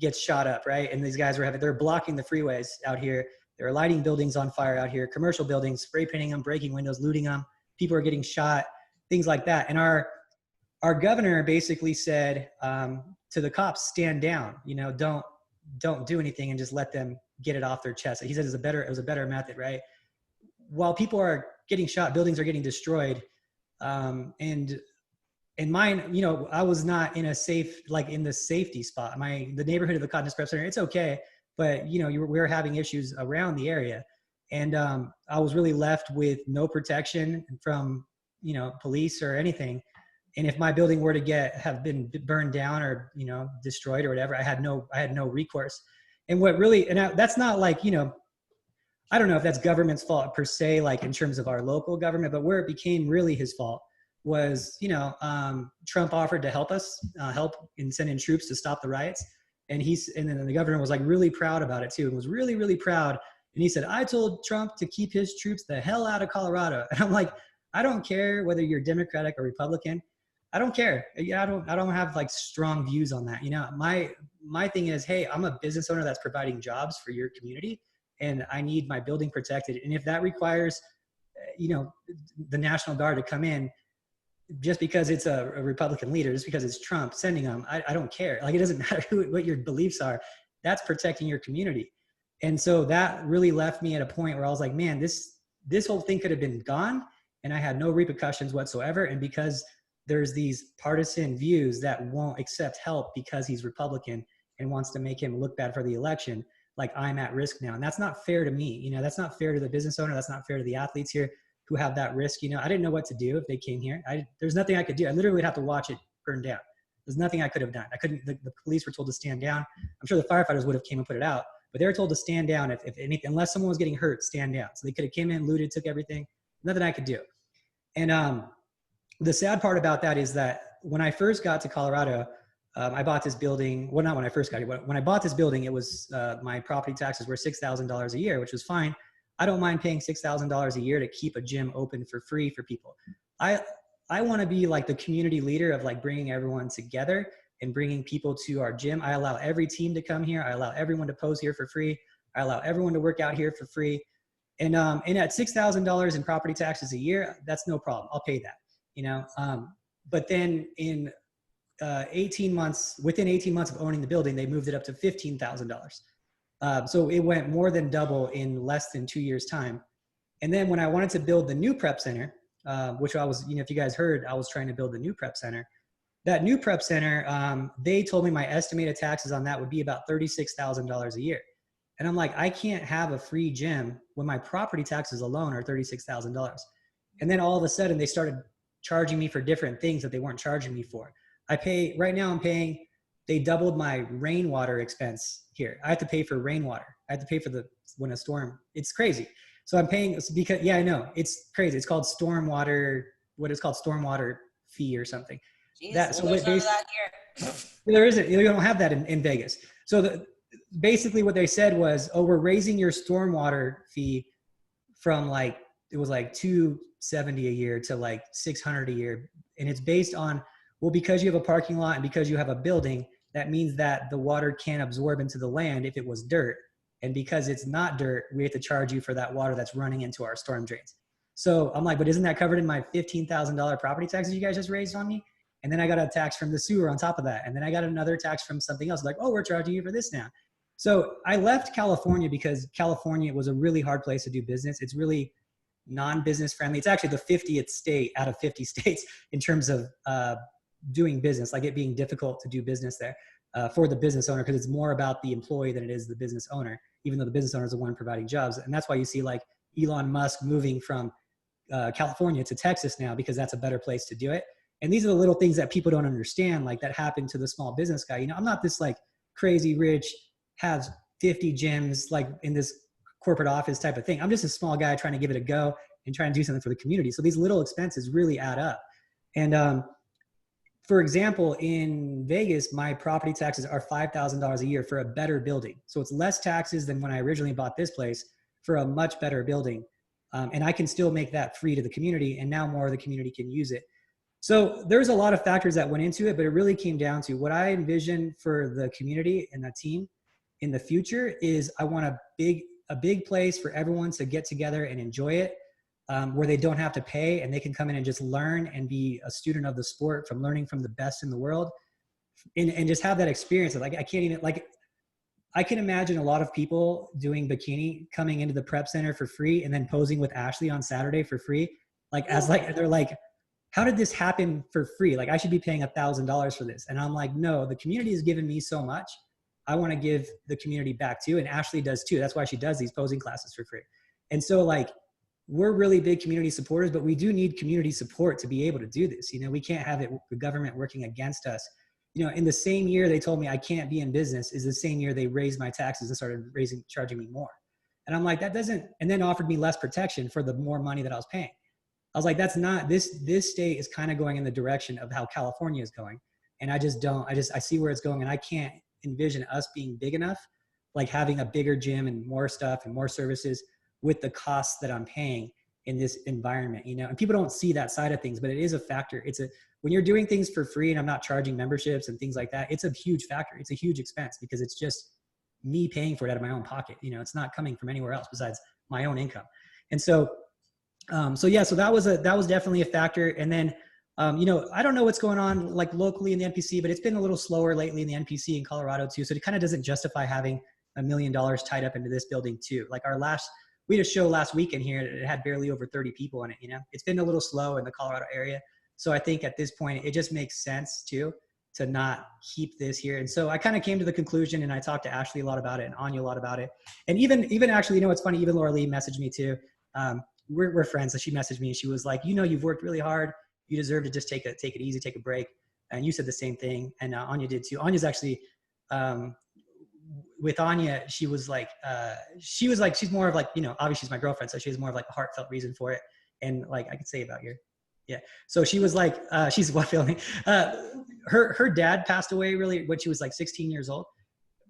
Gets shot up, right? And these guys they're blocking the freeways out here. They're lighting buildings on fire out here, commercial buildings, spray painting them, breaking windows, looting them. People are getting shot, things like that. And our governor basically said to the cops, stand down, don't do anything and just let them get it off their chest. He said it was a better method, right? While people are getting shot, buildings are getting destroyed. And mine, I was not in in the safety spot. The neighborhood of the Cotton Prep Center, it's okay. But, we were having issues around the area. And I was really left with no protection from, police or anything. And if my building were to have been burned down or, destroyed or whatever, I had no recourse. And that's not like, I don't know if that's government's fault per se, like in terms of our local government, but where it became really his fault was, Trump offered to help in sending troops to stop the riots. And then the governor was like really proud about it too. And was really, really proud. And he said, I told Trump to keep his troops the hell out of Colorado. And I'm like, I don't care whether you're Democratic or Republican. I don't care. I don't have like strong views on that. My thing is, hey, I'm a business owner that's providing jobs for your community and I need my building protected. And if that requires, the National Guard to come in, just because it's a Republican leader, just because it's Trump sending them, I don't care. Like, it doesn't matter what your beliefs are. That's protecting your community. And so that really left me at a point where I was like, man, this whole thing could have been gone and I had no repercussions whatsoever. And because there's these partisan views that won't accept help because he's Republican and wants to make him look bad for the election, like I'm at risk now. And that's not fair to me. That's not fair to the business owner. That's not fair to the athletes here who have that risk. I didn't know what to do if they came here. There's nothing I could do. I literally would have to watch it burn down. There's nothing I could have done. The police were told to stand down. I'm sure the firefighters would have came and put it out, but they were told to stand down if anything, unless someone was getting hurt, stand down. So they could have came in, looted, took everything. Nothing I could do. And the sad part about that is that when I first got to Colorado, I bought this building. Well, not when I first got here, but when I bought this building, it was my property taxes were $6,000 a year, which was fine. I don't mind paying $6,000 a year to keep a gym open for free for people. I want to be like the community leader of like bringing everyone together and bringing people to our gym. I allow every team to come here. I allow everyone to pose here for free. I allow everyone to work out here for free. And at $6,000 in property taxes a year, that's no problem. I'll pay that, But then in within 18 months of owning the building, they moved it up to $15,000. So it went more than double in less than 2 years time. And then when I wanted to build the new prep center, which I was, if you guys heard, I was trying to build the new prep center. That new prep center, they told me my estimated taxes on that would be about $36,000 a year. And I'm like, I can't have a free gym when my property taxes alone are $36,000. And then all of a sudden they started charging me for different things that they weren't charging me for. Right now they doubled my rainwater expense here. I have to pay for rainwater. I have to pay for when a storm, it's crazy. So I'm paying because, yeah, I know it's crazy. It's called stormwater fee or something. Jeez, there's none of that here. There isn't, you don't have that in Vegas. So basically what they said was, oh, we're raising your stormwater fee from it was like $270 a year to like $600 a year. And it's based on, well, because you have a parking lot and because you have a building, that means that the water can't absorb into the land if it was dirt. And because it's not dirt, we have to charge you for that water that's running into our storm drains. So I'm like, but isn't that covered in my $15,000 property taxes you guys just raised on me? And then I got a tax from the sewer on top of that. And then I got another tax from something else. Like, oh, we're charging you for this now. So I left California because California was a really hard place to do business. It's really non-business friendly. It's actually the 50th state out of 50 states in terms of doing business, like it being difficult to do business there for the business owner, because it's more about the employee than it is the business owner, even though the business owner is the one providing jobs. And that's why you see like Elon Musk moving from California to Texas now, because that's a better place to do it. And these are the little things that people don't understand, like that happened to the small business guy. I'm not this like crazy rich, has 50 gyms like in this corporate office type of thing. I'm just a small guy trying to give it a go and trying to do something for the community. So these little expenses really add up. And for example, in Vegas, my property taxes are $5,000 a year for a better building. So it's less taxes than when I originally bought this place for a much better building. And I can still make that free to the community, and now more of the community can use it. So there's a lot of factors that went into it, but it really came down to what I envision for the community and the team in the future is I want a big place for everyone to get together and enjoy it, where they don't have to pay and they can come in and just learn and be a student of the sport from learning from the best in the world, and just have that experience. Like, I can imagine a lot of people doing bikini coming into the prep center for free and then posing with Ashley on Saturday for free. They're like, how did this happen for free? Like, I should be paying $1,000 for this. And I'm like, no, the community has given me so much. I want to give the community back too. And Ashley does too. That's why she does these posing classes for free. And so like, we're really big community supporters, but we do need community support to be able to do this. We can't have the government working against us. In the same year they told me I can't be in business is the same year they raised my taxes and started charging me more. And I'm like, that doesn't, and then offered me less protection for the more money that I was paying. I was like, that's not, this state is kind of going in the direction of how California is going. And I see where it's going, and I can't envision us being big enough, like having a bigger gym and more stuff and more services with the costs that I'm paying in this environment, and people don't see that side of things, but it is a factor. When you're doing things for free and I'm not charging memberships and things like that, it's a huge factor. It's a huge expense because it's just me paying for it out of my own pocket. It's not coming from anywhere else besides my own income. And so that was definitely a factor. And then, I don't know what's going on like locally in the NPC, but it's been a little slower lately in the NPC in Colorado too. So it kind of doesn't justify having $1 million tied up into this building too. Like we had a show last weekend here. It had barely over 30 people in it. It's been a little slow in the Colorado area. So I think at this point, it just makes sense too, to not keep this here. And so I kind of came to the conclusion, and I talked to Ashley a lot about it and Anya a lot about it. And even actually, it's funny, even Laura Lee messaged me too. We're friends. So she messaged me and she was like, you've worked really hard. You deserve to just take it easy, take a break. And you said the same thing. And Anya did too. Anya's actually, with Anya, she was like, she's more of like, obviously she's my girlfriend. So she has more of like a heartfelt reason for it. And like, I could say about your, yeah. So she was like, she's what feeling, her dad passed away really when she was like 16 years old,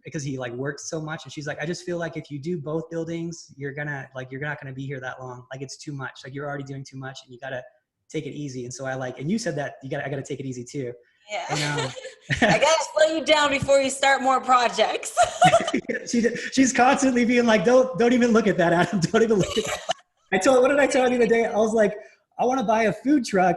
because he like worked so much. And she's like, I just feel like if you do both buildings, you're not gonna be here that long. Like, it's too much. Like, you're already doing too much and you gotta take it easy. And so and you said that I gotta take it easy too. Yeah. And, I gotta slow you down before you start more projects. She's constantly being like, don't even look at that, Adam. Don't even look at that. What did I tell you the other day? I was like, I want to buy a food truck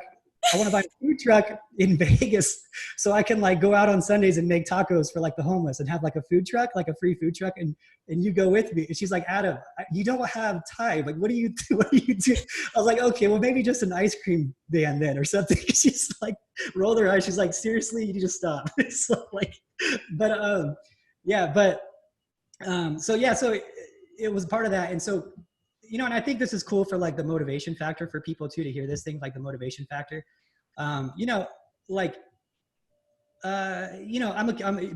I want to buy a food truck in Vegas so I can like go out on Sundays and make tacos for like the homeless and have like a food truck, like a free food truck. And you go with me. And she's like, Adam, you don't have time. Like, what do you do? What do you do? I was like, okay, well, maybe just an ice cream van then or something. She's like, rolled her eyes. She's like, seriously, you need to stop. So like, but yeah, but so yeah, so it was part of that. And so, you know, and I think this is cool for like the motivation factor for people too, to hear this thing, like the motivation factor. You know, like, you know,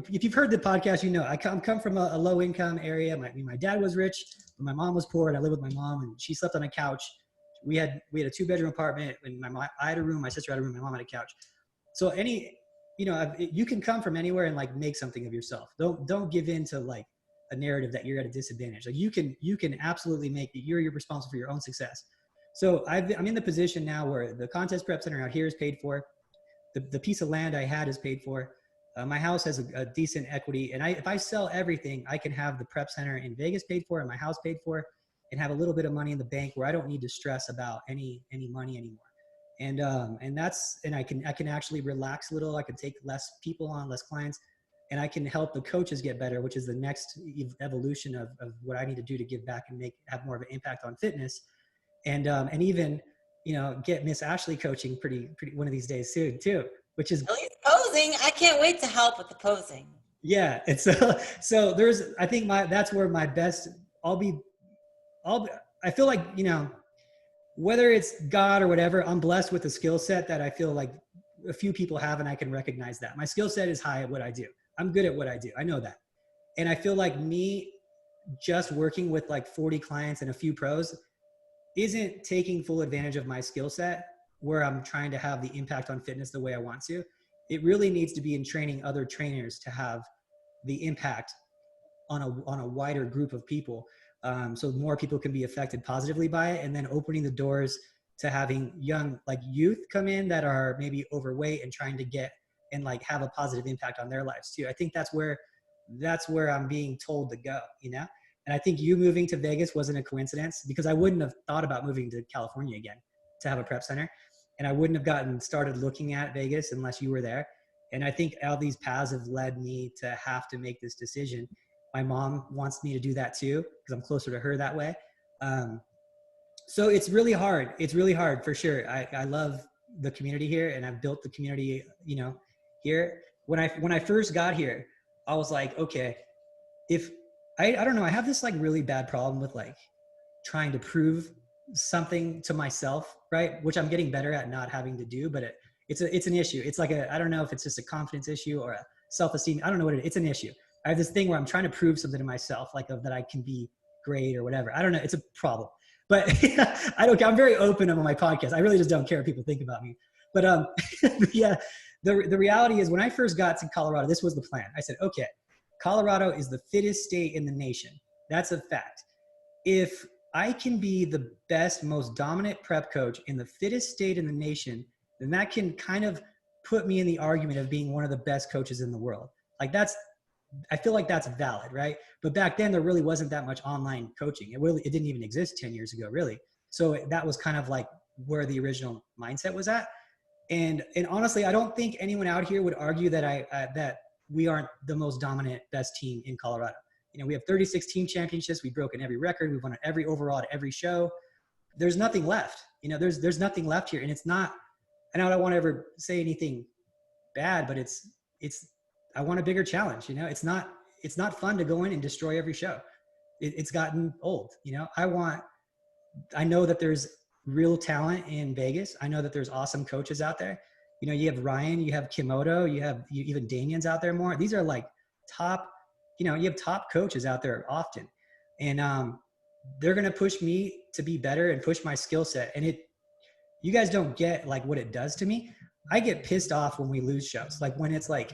if you've heard the podcast, you know, I come from a low income area. My dad was rich, but my mom was poor, and I lived with my mom, and she slept on a couch. We had a 2-bedroom apartment, and I had a room, my sister had a room, my mom had a couch. So you know, you can come from anywhere and like make something of yourself. Don't give in to like a narrative that you're at a disadvantage. Like you can absolutely make it. You're responsible for your own success. So I'm in the position now where the contest prep center out here is paid for. The piece of land I had is paid for. My house has a decent equity. And if I sell everything, I can have the prep center in Vegas paid for and my house paid for and have a little bit of money in the bank where I don't need to stress about any money anymore. And I can actually relax a little. I can take less people on, less clients, and I can help the coaches get better, which is the next evolution of what I need to do to give back and have more of an impact on fitness. And even, you know, get Miss Ashley coaching pretty one of these days soon too, which is At least posing. I can't wait to help with the posing. yeah. And so I think that's where my best, I feel like, you know, whether it's God or whatever, I'm blessed with a skill set that I feel like a few people have, and I can recognize that. My skill set is high at what I do. I'm good at what I do. I know that. And I feel like me just working with like 40 clients and a few pros isn't taking full advantage of my skill set where I'm trying to have the impact on fitness the way I want to. It really needs to be in training other trainers to have the impact on a wider group of people. So more people can be affected positively by it, and then opening the doors to having young, like youth come in that are maybe overweight and trying to get and like have a positive impact on their lives too. I think that's where I'm being told to go, you know? And I think you moving to Vegas wasn't a coincidence, because I wouldn't have thought about moving to California again to have a prep center. And I wouldn't have gotten started looking at Vegas unless you were there. And I think all these paths have led me to have to make this decision. My mom wants me to do that too, because I'm closer to her that way. So it's really hard. It's really hard for sure. I love the community here, and I've built the community, you know, here. When I first got here, I was like, okay, if I don't know, I have this like really bad problem with like trying to prove something to myself, right? Which I'm getting better at not having to do, but it's an issue. It's like I don't know if it's just a confidence issue or a self-esteem. I don't know what it is. It's an issue. I have this thing where I'm trying to prove something to myself, like that I can be great or whatever. I don't know. It's a problem, but I don't care. I'm very open on my podcast. I really just don't care what people think about me. But yeah, the reality is when I first got to Colorado, this was the plan. I said, okay, Colorado is the fittest state in the nation. That's a fact. If I can be the best, most dominant prep coach in the fittest state in the nation, then that can kind of put me in the argument of being one of the best coaches in the world. Like I feel like that's valid, right? But back then there really wasn't that much online coaching. It didn't even exist 10 years ago, really. So that was kind of like where the original mindset was at. And honestly, I don't think anyone out here would argue that that we aren't the most dominant, best team in Colorado. You know, we have 36 team championships. We've broken every record. We've won every overall at every show. There's nothing left. You know, there's nothing left here. And it's not, and I don't want to ever say anything bad, but I want a bigger challenge. You know, it's not fun to go in and destroy every show. It's gotten old. You know, I know that there's real talent in Vegas. I know that there's awesome coaches out there. You know, you have Ryan, you have Kimoto, even Damien's out there more. These are like top, you know, you have top coaches out there often. And they're going to push me to be better and push my skill set. And you guys don't get like what it does to me. I get pissed off when we lose shows. Like when it's like,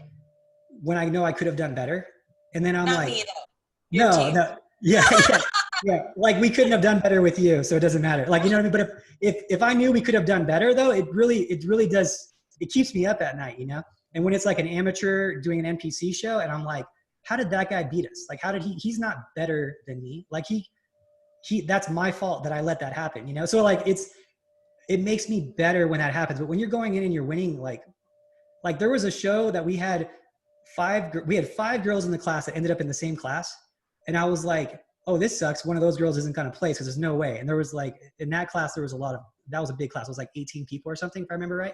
when I know I could have done better. And then I'm Not like, me, though. no, yeah. Yeah. Like we couldn't have done better with you. So it doesn't matter. Like, you know what I mean? But if I knew we could have done better though, it really does. It keeps me up at night, you know? And when it's like an amateur doing an NPC show and I'm like, how did that guy beat us? Like, how did he's not better than me. Like that's my fault that I let that happen, you know? So like, it makes me better when that happens. But when you're going in and you're winning, like there was a show that we had five girls in the class that ended up in the same class. And I was like, oh, this sucks. One of those girls isn't going to place because there's no way. And there was like, in that class, there was that was a big class. It was like 18 people or something, if I remember right.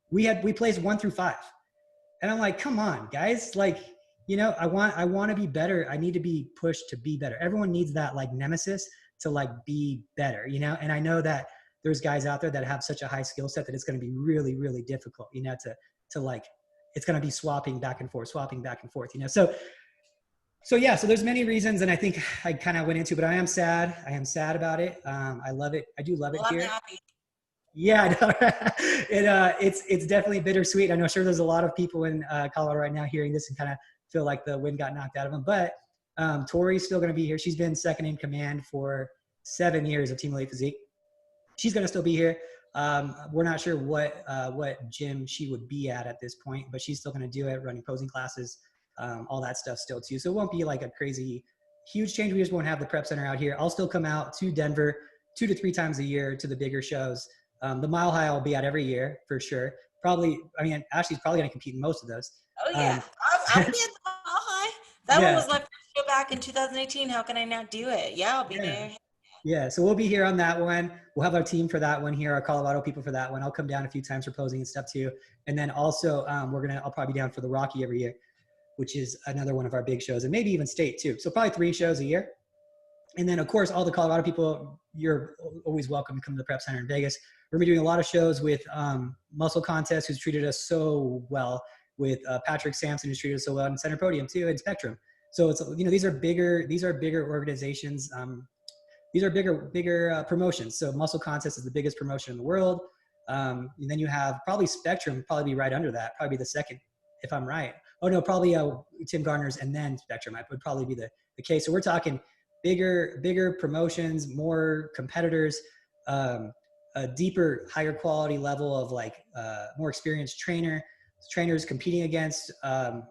We placed 1 through 5. And I'm like, come on, guys. Like, you know, I want to be better. I need to be pushed to be better. Everyone needs that like nemesis to like be better, you know? And I know that there's guys out there that have such a high skill set that it's going to be really, really difficult, you know, to like, it's going to be swapping back and forth, you know? So yeah, so there's many reasons. And I think I kind of went into, but I am sad about it. I love it. I do love it here. I'm happy. Yeah, I know. It's definitely bittersweet. I know sure there's a lot of people in Colorado right now hearing this and kind of feel like the wind got knocked out of them. But Tori's still going to be here. She's been second in command for 7 years of Team Elite Physique. She's going to still be here. We're not sure what gym she would be at this point, but she's still going to do it, running posing classes, all that stuff still too. So it won't be like a crazy, huge change. We just won't have the prep center out here. I'll still come out to Denver 2 to 3 times a year to the bigger shows. The Mile High I'll be at every year for sure. Probably, I mean, Ashley's probably going to compete in most of those. Oh yeah, I'll be at the Mile High. That one was my first show back in 2018. How can I not do it? Yeah, I'll be there. Yeah, so we'll be here on that one. We'll have our team for that one here, our Colorado people for that one. I'll come down a few times for posing and stuff too. And then also I'll probably be down for the Rocky every year, which is another one of our big shows, and maybe even state too. So probably 3 shows a year. And then of course, all the Colorado people, you're always welcome to come to the Prep Center in Vegas. We're gonna be doing a lot of shows with Muscle Contest, who's treated us so well, with Patrick Sampson, who's treated us so well, and Center Podium too, and Spectrum. So it's, you know, these are bigger organizations. These are bigger promotions. So Muscle Contest is the biggest promotion in the world. And then you have probably Spectrum, probably be right under that, probably be the second, if I'm right. Oh no, probably Tim Gardner's and then Spectrum would probably be the case. So we're talking bigger promotions, more competitors, a deeper, higher quality level of like more experienced trainers competing against.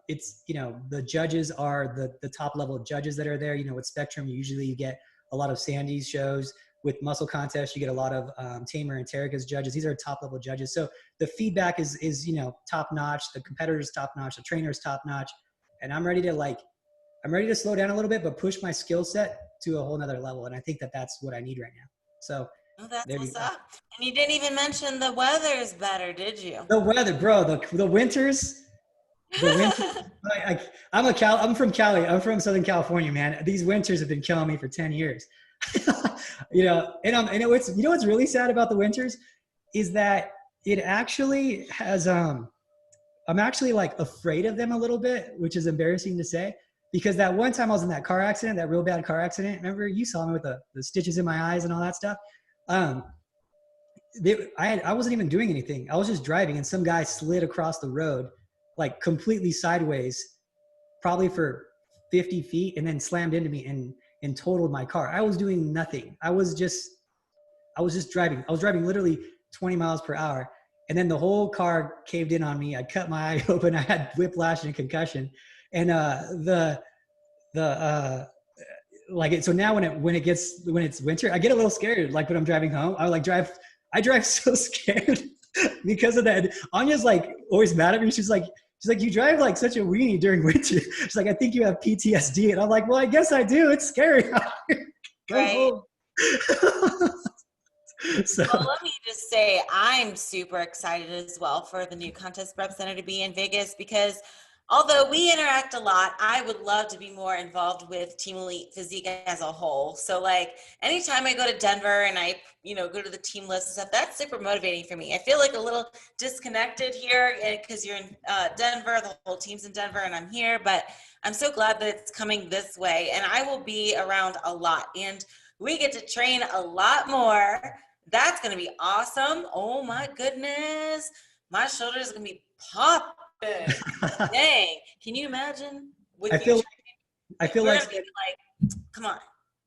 It's, you know, the judges are the top level judges that are there. You know, with Spectrum, usually you get a lot of Sandy's shows. With Muscle Contest, you get a lot of Tamer and Terrica's judges. These are top level judges. So the feedback is, you know, top notch. The competitors top notch. The trainers top notch. And I'm ready to slow down a little bit, but push my skill set to a whole nother level. And I think that's what I need right now. So that's what's up. And you didn't even mention the weather's better, did you? The weather, bro. The winters. I'm from Cali. I'm from Southern California, man. These winters have been killing me for 10 years. You know, and what's really sad about the winters is that it actually has, I'm actually like afraid of them a little bit, which is embarrassing to say, because that one time I was in that car accident, that real bad car accident, remember you saw me with the stitches in my eyes and all that stuff. I wasn't even doing anything. I was just driving and some guy slid across the road, like completely sideways, probably for 50 feet, and then slammed into me and totaled my car. I was doing nothing. I was just driving. I was driving literally 20 miles per hour. And then the whole car caved in on me. I cut my eye open. I had whiplash and a concussion. And so now when it's winter, I get a little scared. Like when I'm driving home, I drive so scared because of that. Anya's like always mad at me. She's like, you drive like such a weenie during winter. She's like, I think you have PTSD. And I'm like, well, I guess I do. It's scary. Go home. So well, let me just say, I'm super excited as well for the new contest prep center to be in Vegas, because although we interact a lot, I would love to be more involved with Team Elite Physique as a whole. So like anytime I go to Denver and I, go to the team list and stuff, that's super motivating for me. I feel like a little disconnected here because you're in Denver, the whole team's in Denver and I'm here, but I'm so glad that it's coming this way, and I will be around a lot and we get to train a lot more. That's going to be awesome. Oh my goodness. My shoulders are going to be popping. Dang, can you imagine? I feel like come on.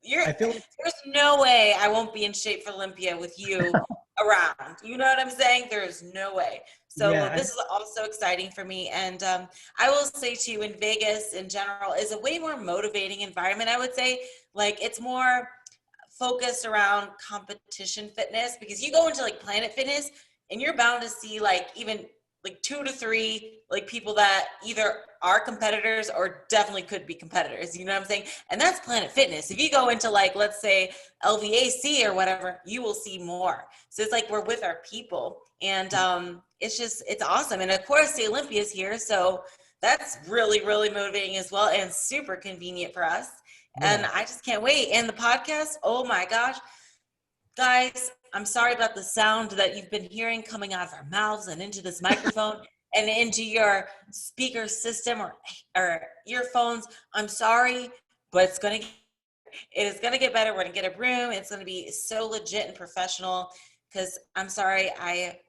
There's no way I won't be in shape for Olympia with you around. You know what I'm saying? There's no way. So this is also exciting for me. And I will say to you, in Vegas in general is a way more motivating environment. I would say, like, it's more focused around competition fitness, because you go into like Planet Fitness and you're bound to see like even like 2 to 3 like people that either are competitors or definitely could be competitors, you know what I'm saying? And that's Planet Fitness. If you go into like, let's say LVAC or whatever, you will see more. So it's like we're with our people, and it's awesome. And of course the Olympia is here, so that's really, really motivating as well, and super convenient for us. Yeah. And I just can't wait. And the podcast, oh my gosh, guys, I'm sorry about the sound that you've been hearing coming out of our mouths and into this microphone and into your speaker system or earphones. I'm sorry, but it is going to get better. We're going to get a room. It's going to be so legit and professional, because I'm sorry, I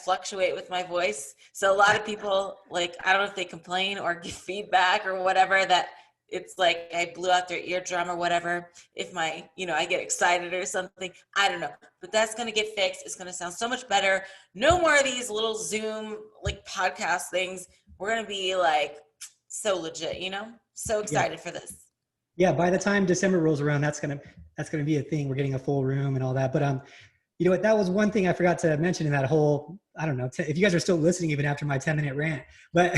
fluctuate with my voice. So a lot of people, like, I don't know if they complain or give feedback or whatever, that it's like I blew out their eardrum or whatever. If I get excited or something, I don't know, but that's going to get fixed. It's going to sound so much better. No more of these little Zoom like podcast things. We're going to be like so legit, so excited for this. Yeah. By the time December rolls around, that's going to be a thing. We're getting a full room and all that. But, you know what, that was one thing I forgot to mention in that whole, I don't know, if you guys are still listening even after my 10-minute rant, but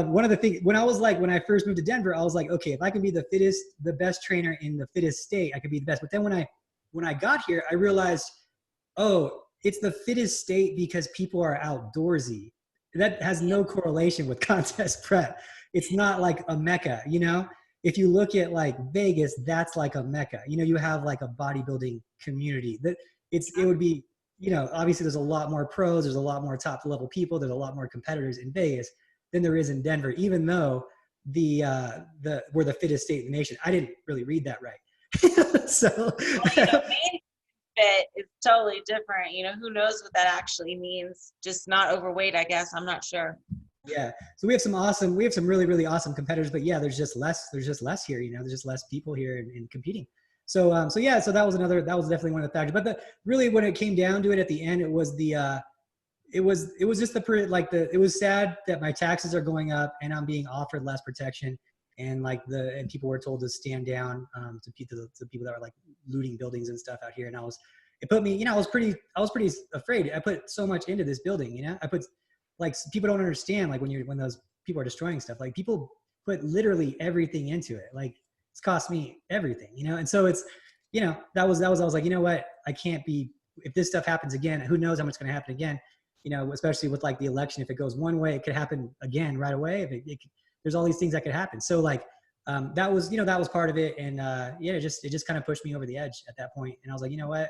one of the things, when I first moved to Denver, I was like, okay, if I can be the best trainer in the fittest state, I could be the best. But then when I got here, I realized, oh, it's the fittest state because people are outdoorsy. That has no correlation with contest prep. It's not like a mecca, If you look at like Vegas, that's like a mecca. You have like a bodybuilding community that it would be, obviously there's a lot more pros, there's a lot more top level people, there's a lot more competitors in Vegas than there is in Denver, even though we're the fittest state in the nation. I didn't really read that right. So being fit is totally different. Who knows what that actually means? Just not overweight, I guess. I'm not sure. Yeah. So we have some really, really awesome competitors, but yeah, there's just less here, there's just less people here in competing. So that was definitely one of the factors, but really when it came down to it at the end, it was it was sad that my taxes are going up and I'm being offered less protection, and people were told to stand down to people that were like looting buildings and stuff out here. And I was pretty afraid. I put so much into this building, people don't understand, like when those people are destroying stuff, like people put literally everything into it. Like it's cost me everything, and so it's, I was like, you know what, I can't be, if this stuff happens again, who knows how much going to happen again, especially with like the election, if it goes one way, it could happen again right away. There's all these things that could happen. So like, that was part of it. And it just kind of pushed me over the edge at that point. And I was like, you know what,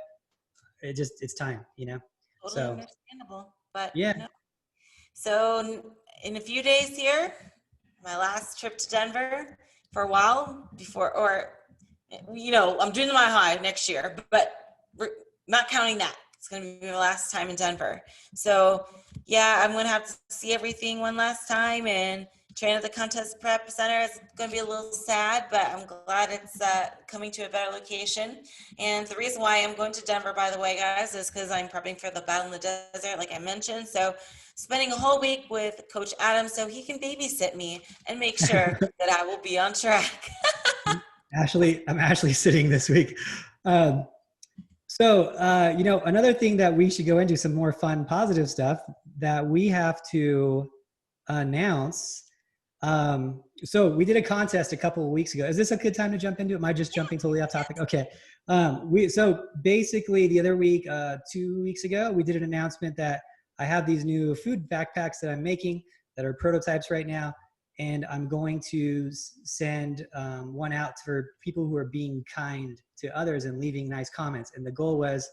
it's time, Totally so understandable, but yeah. So in a few days here, my last trip to Denver for a while I'm doing my high next year, but we're not counting that. It's going to be my last time in Denver. So yeah, I'm going to have to see everything one last time and train at the contest prep center. It's going to be a little sad, but I'm glad it's coming to a better location. And the reason why I'm going to Denver, by the way, guys, is because I'm prepping for the Battle in the Desert, like I mentioned. So spending a whole week with Coach Adam so he can babysit me and make sure that I will be on track. I'm actually sitting this week. Another thing that we should go into, some more fun, positive stuff that we have to announce. So we did a contest a couple of weeks ago. Is this a good time to jump into it? Am I just jumping totally off topic? Okay. So basically the other week, 2 weeks ago, we did an announcement that I have these new food backpacks that I'm making that are prototypes right now. And I'm going to send one out for people who are being kind to others and leaving nice comments. And the goal was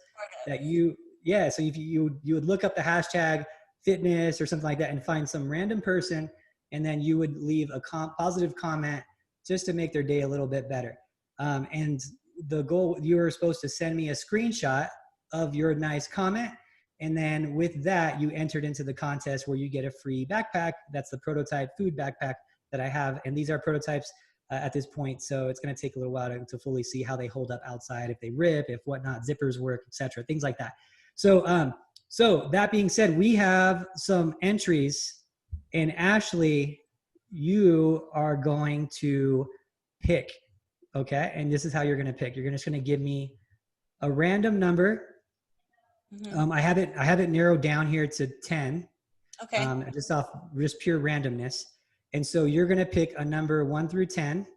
that you would look up the hashtag fitness or something like that and find some random person, and then you would leave a positive comment just to make their day a little bit better. And the goal, you were supposed to send me a screenshot of your nice comment. And then with that, you entered into the contest where you get a free backpack. That's the prototype food backpack that I have. And these are prototypes at this point. So it's going to take a little while to fully see how they hold up outside, if they rip, if whatnot, zippers work, etc., things like that. So that being said, we have some entries, and Ashley, you are going to pick Okay. And this is how you're going to pick. You're just going to give me a random number. I have it narrowed down here to 10. Okay. Just pure randomness. And so you're going to pick a number 1 through 10.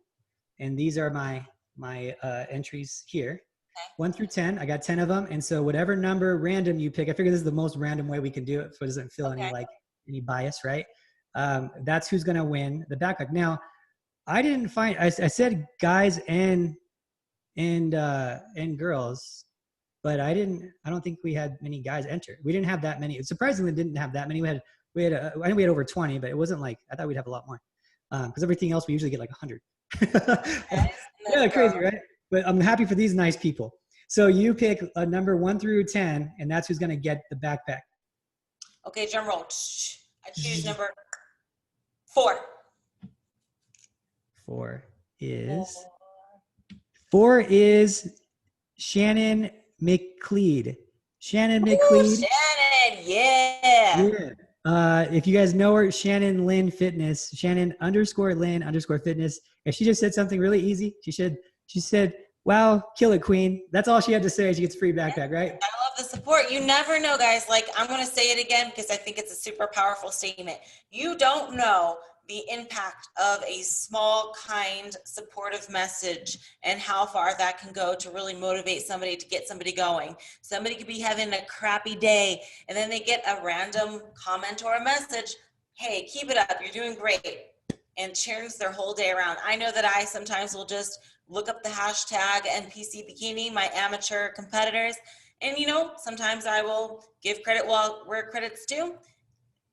And these are my entries here. Okay. 1 through 10. I got 10 of them. And so whatever number random you pick, I figure this is the most random way we can do it so it doesn't feel any bias, right? That's who's going to win the backpack. Now, I didn't find, I said guys and girls, but I don't think we had many guys enter. We didn't have that many. Surprisingly, didn't have that many. I think we had over 20, but it wasn't like, I thought we'd have a lot more. Because everything else, we usually get like 100. Yeah, crazy, right? But I'm happy for these nice people. So you pick a number 1 through 10, and that's who's going to get the backpack. Okay, drum roll. I choose number 4. 4 is Shannon McLeod. Shannon McLeod. Shannon, yeah. If you guys know her, Shannon Lynn Fitness, Shannon _Lynn _fitness. If she just said something really easy, she said, "Wow, kill it, queen." That's all she had to say. She gets a free backpack, right? I love the support. You never know, guys. Like, I'm going to say it again because I think it's a super powerful statement. You don't know the impact of a small, kind, supportive message and how far that can go to really motivate somebody, to get somebody going. Somebody could be having a crappy day and then they get a random comment or a message. Hey, keep it up. You're doing great. And turns their whole day around. I know that I sometimes will just look up the hashtag NPC Bikini, my amateur competitors. And, sometimes I will give credit where credit's due,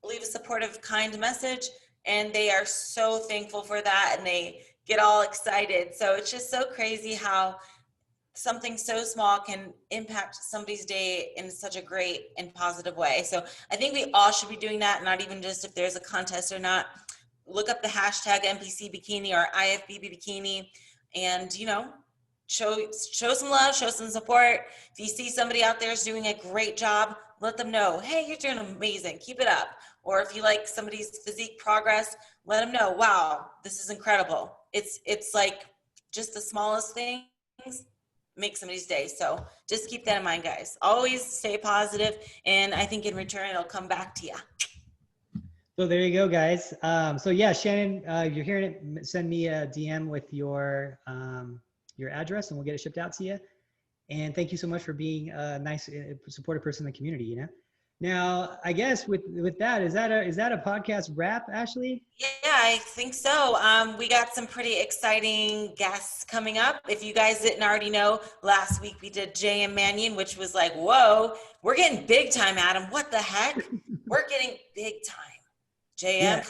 leave a supportive, kind message. And they are so thankful for that, and they get all excited. So it's just so crazy how something so small can impact somebody's day in such a great and positive way. So I think we all should be doing that, not even just if there's a contest or not. Look up the hashtag NPC Bikini or IFBB Bikini, and show some love, show some support. If you see somebody out there is doing a great job, let them know, hey, you're doing amazing, keep it up. Or if you like somebody's physique progress, let them know, wow, this is incredible. It's like just the smallest things make somebody's day. So just keep that in mind, guys. Always stay positive, and I think in return it'll come back to you. So there you go, guys. So yeah, Shannon, you're hearing it. Send me a DM with your address, and we'll get it shipped out to you. And thank you so much for being a nice, supportive person in the community. Now, I guess with that, is that a podcast wrap, Ashley? Yeah, I think so. We got some pretty exciting guests coming up. If you guys didn't already know, last week we did J.M. Mannion, which was like, whoa, we're getting big time, Adam. What the heck? We're getting big time. JM. Yeah.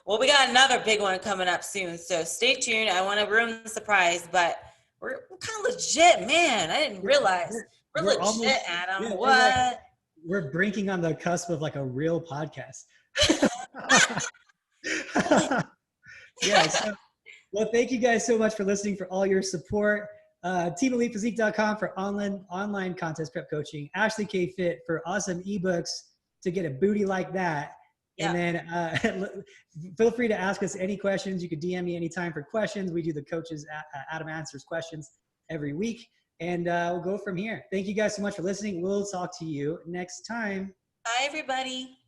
Well, we got another big one coming up soon, so stay tuned. I want to ruin the surprise, but we're kind of legit, man. I didn't realize we're legit, almost, Adam. Yeah, what? We're brinking on the cusp of like a real podcast. Yeah. So, well, thank you guys so much for listening, for all your support. TeamElitePhysique.com for online contest prep coaching. Ashley K Fit for awesome ebooks to get a booty like that. Yeah. And then feel free to ask us any questions. You can DM me anytime for questions. We do the coaches, Adam answers questions every week. And we'll go from here. Thank you guys so much for listening. We'll talk to you next time. Bye, everybody.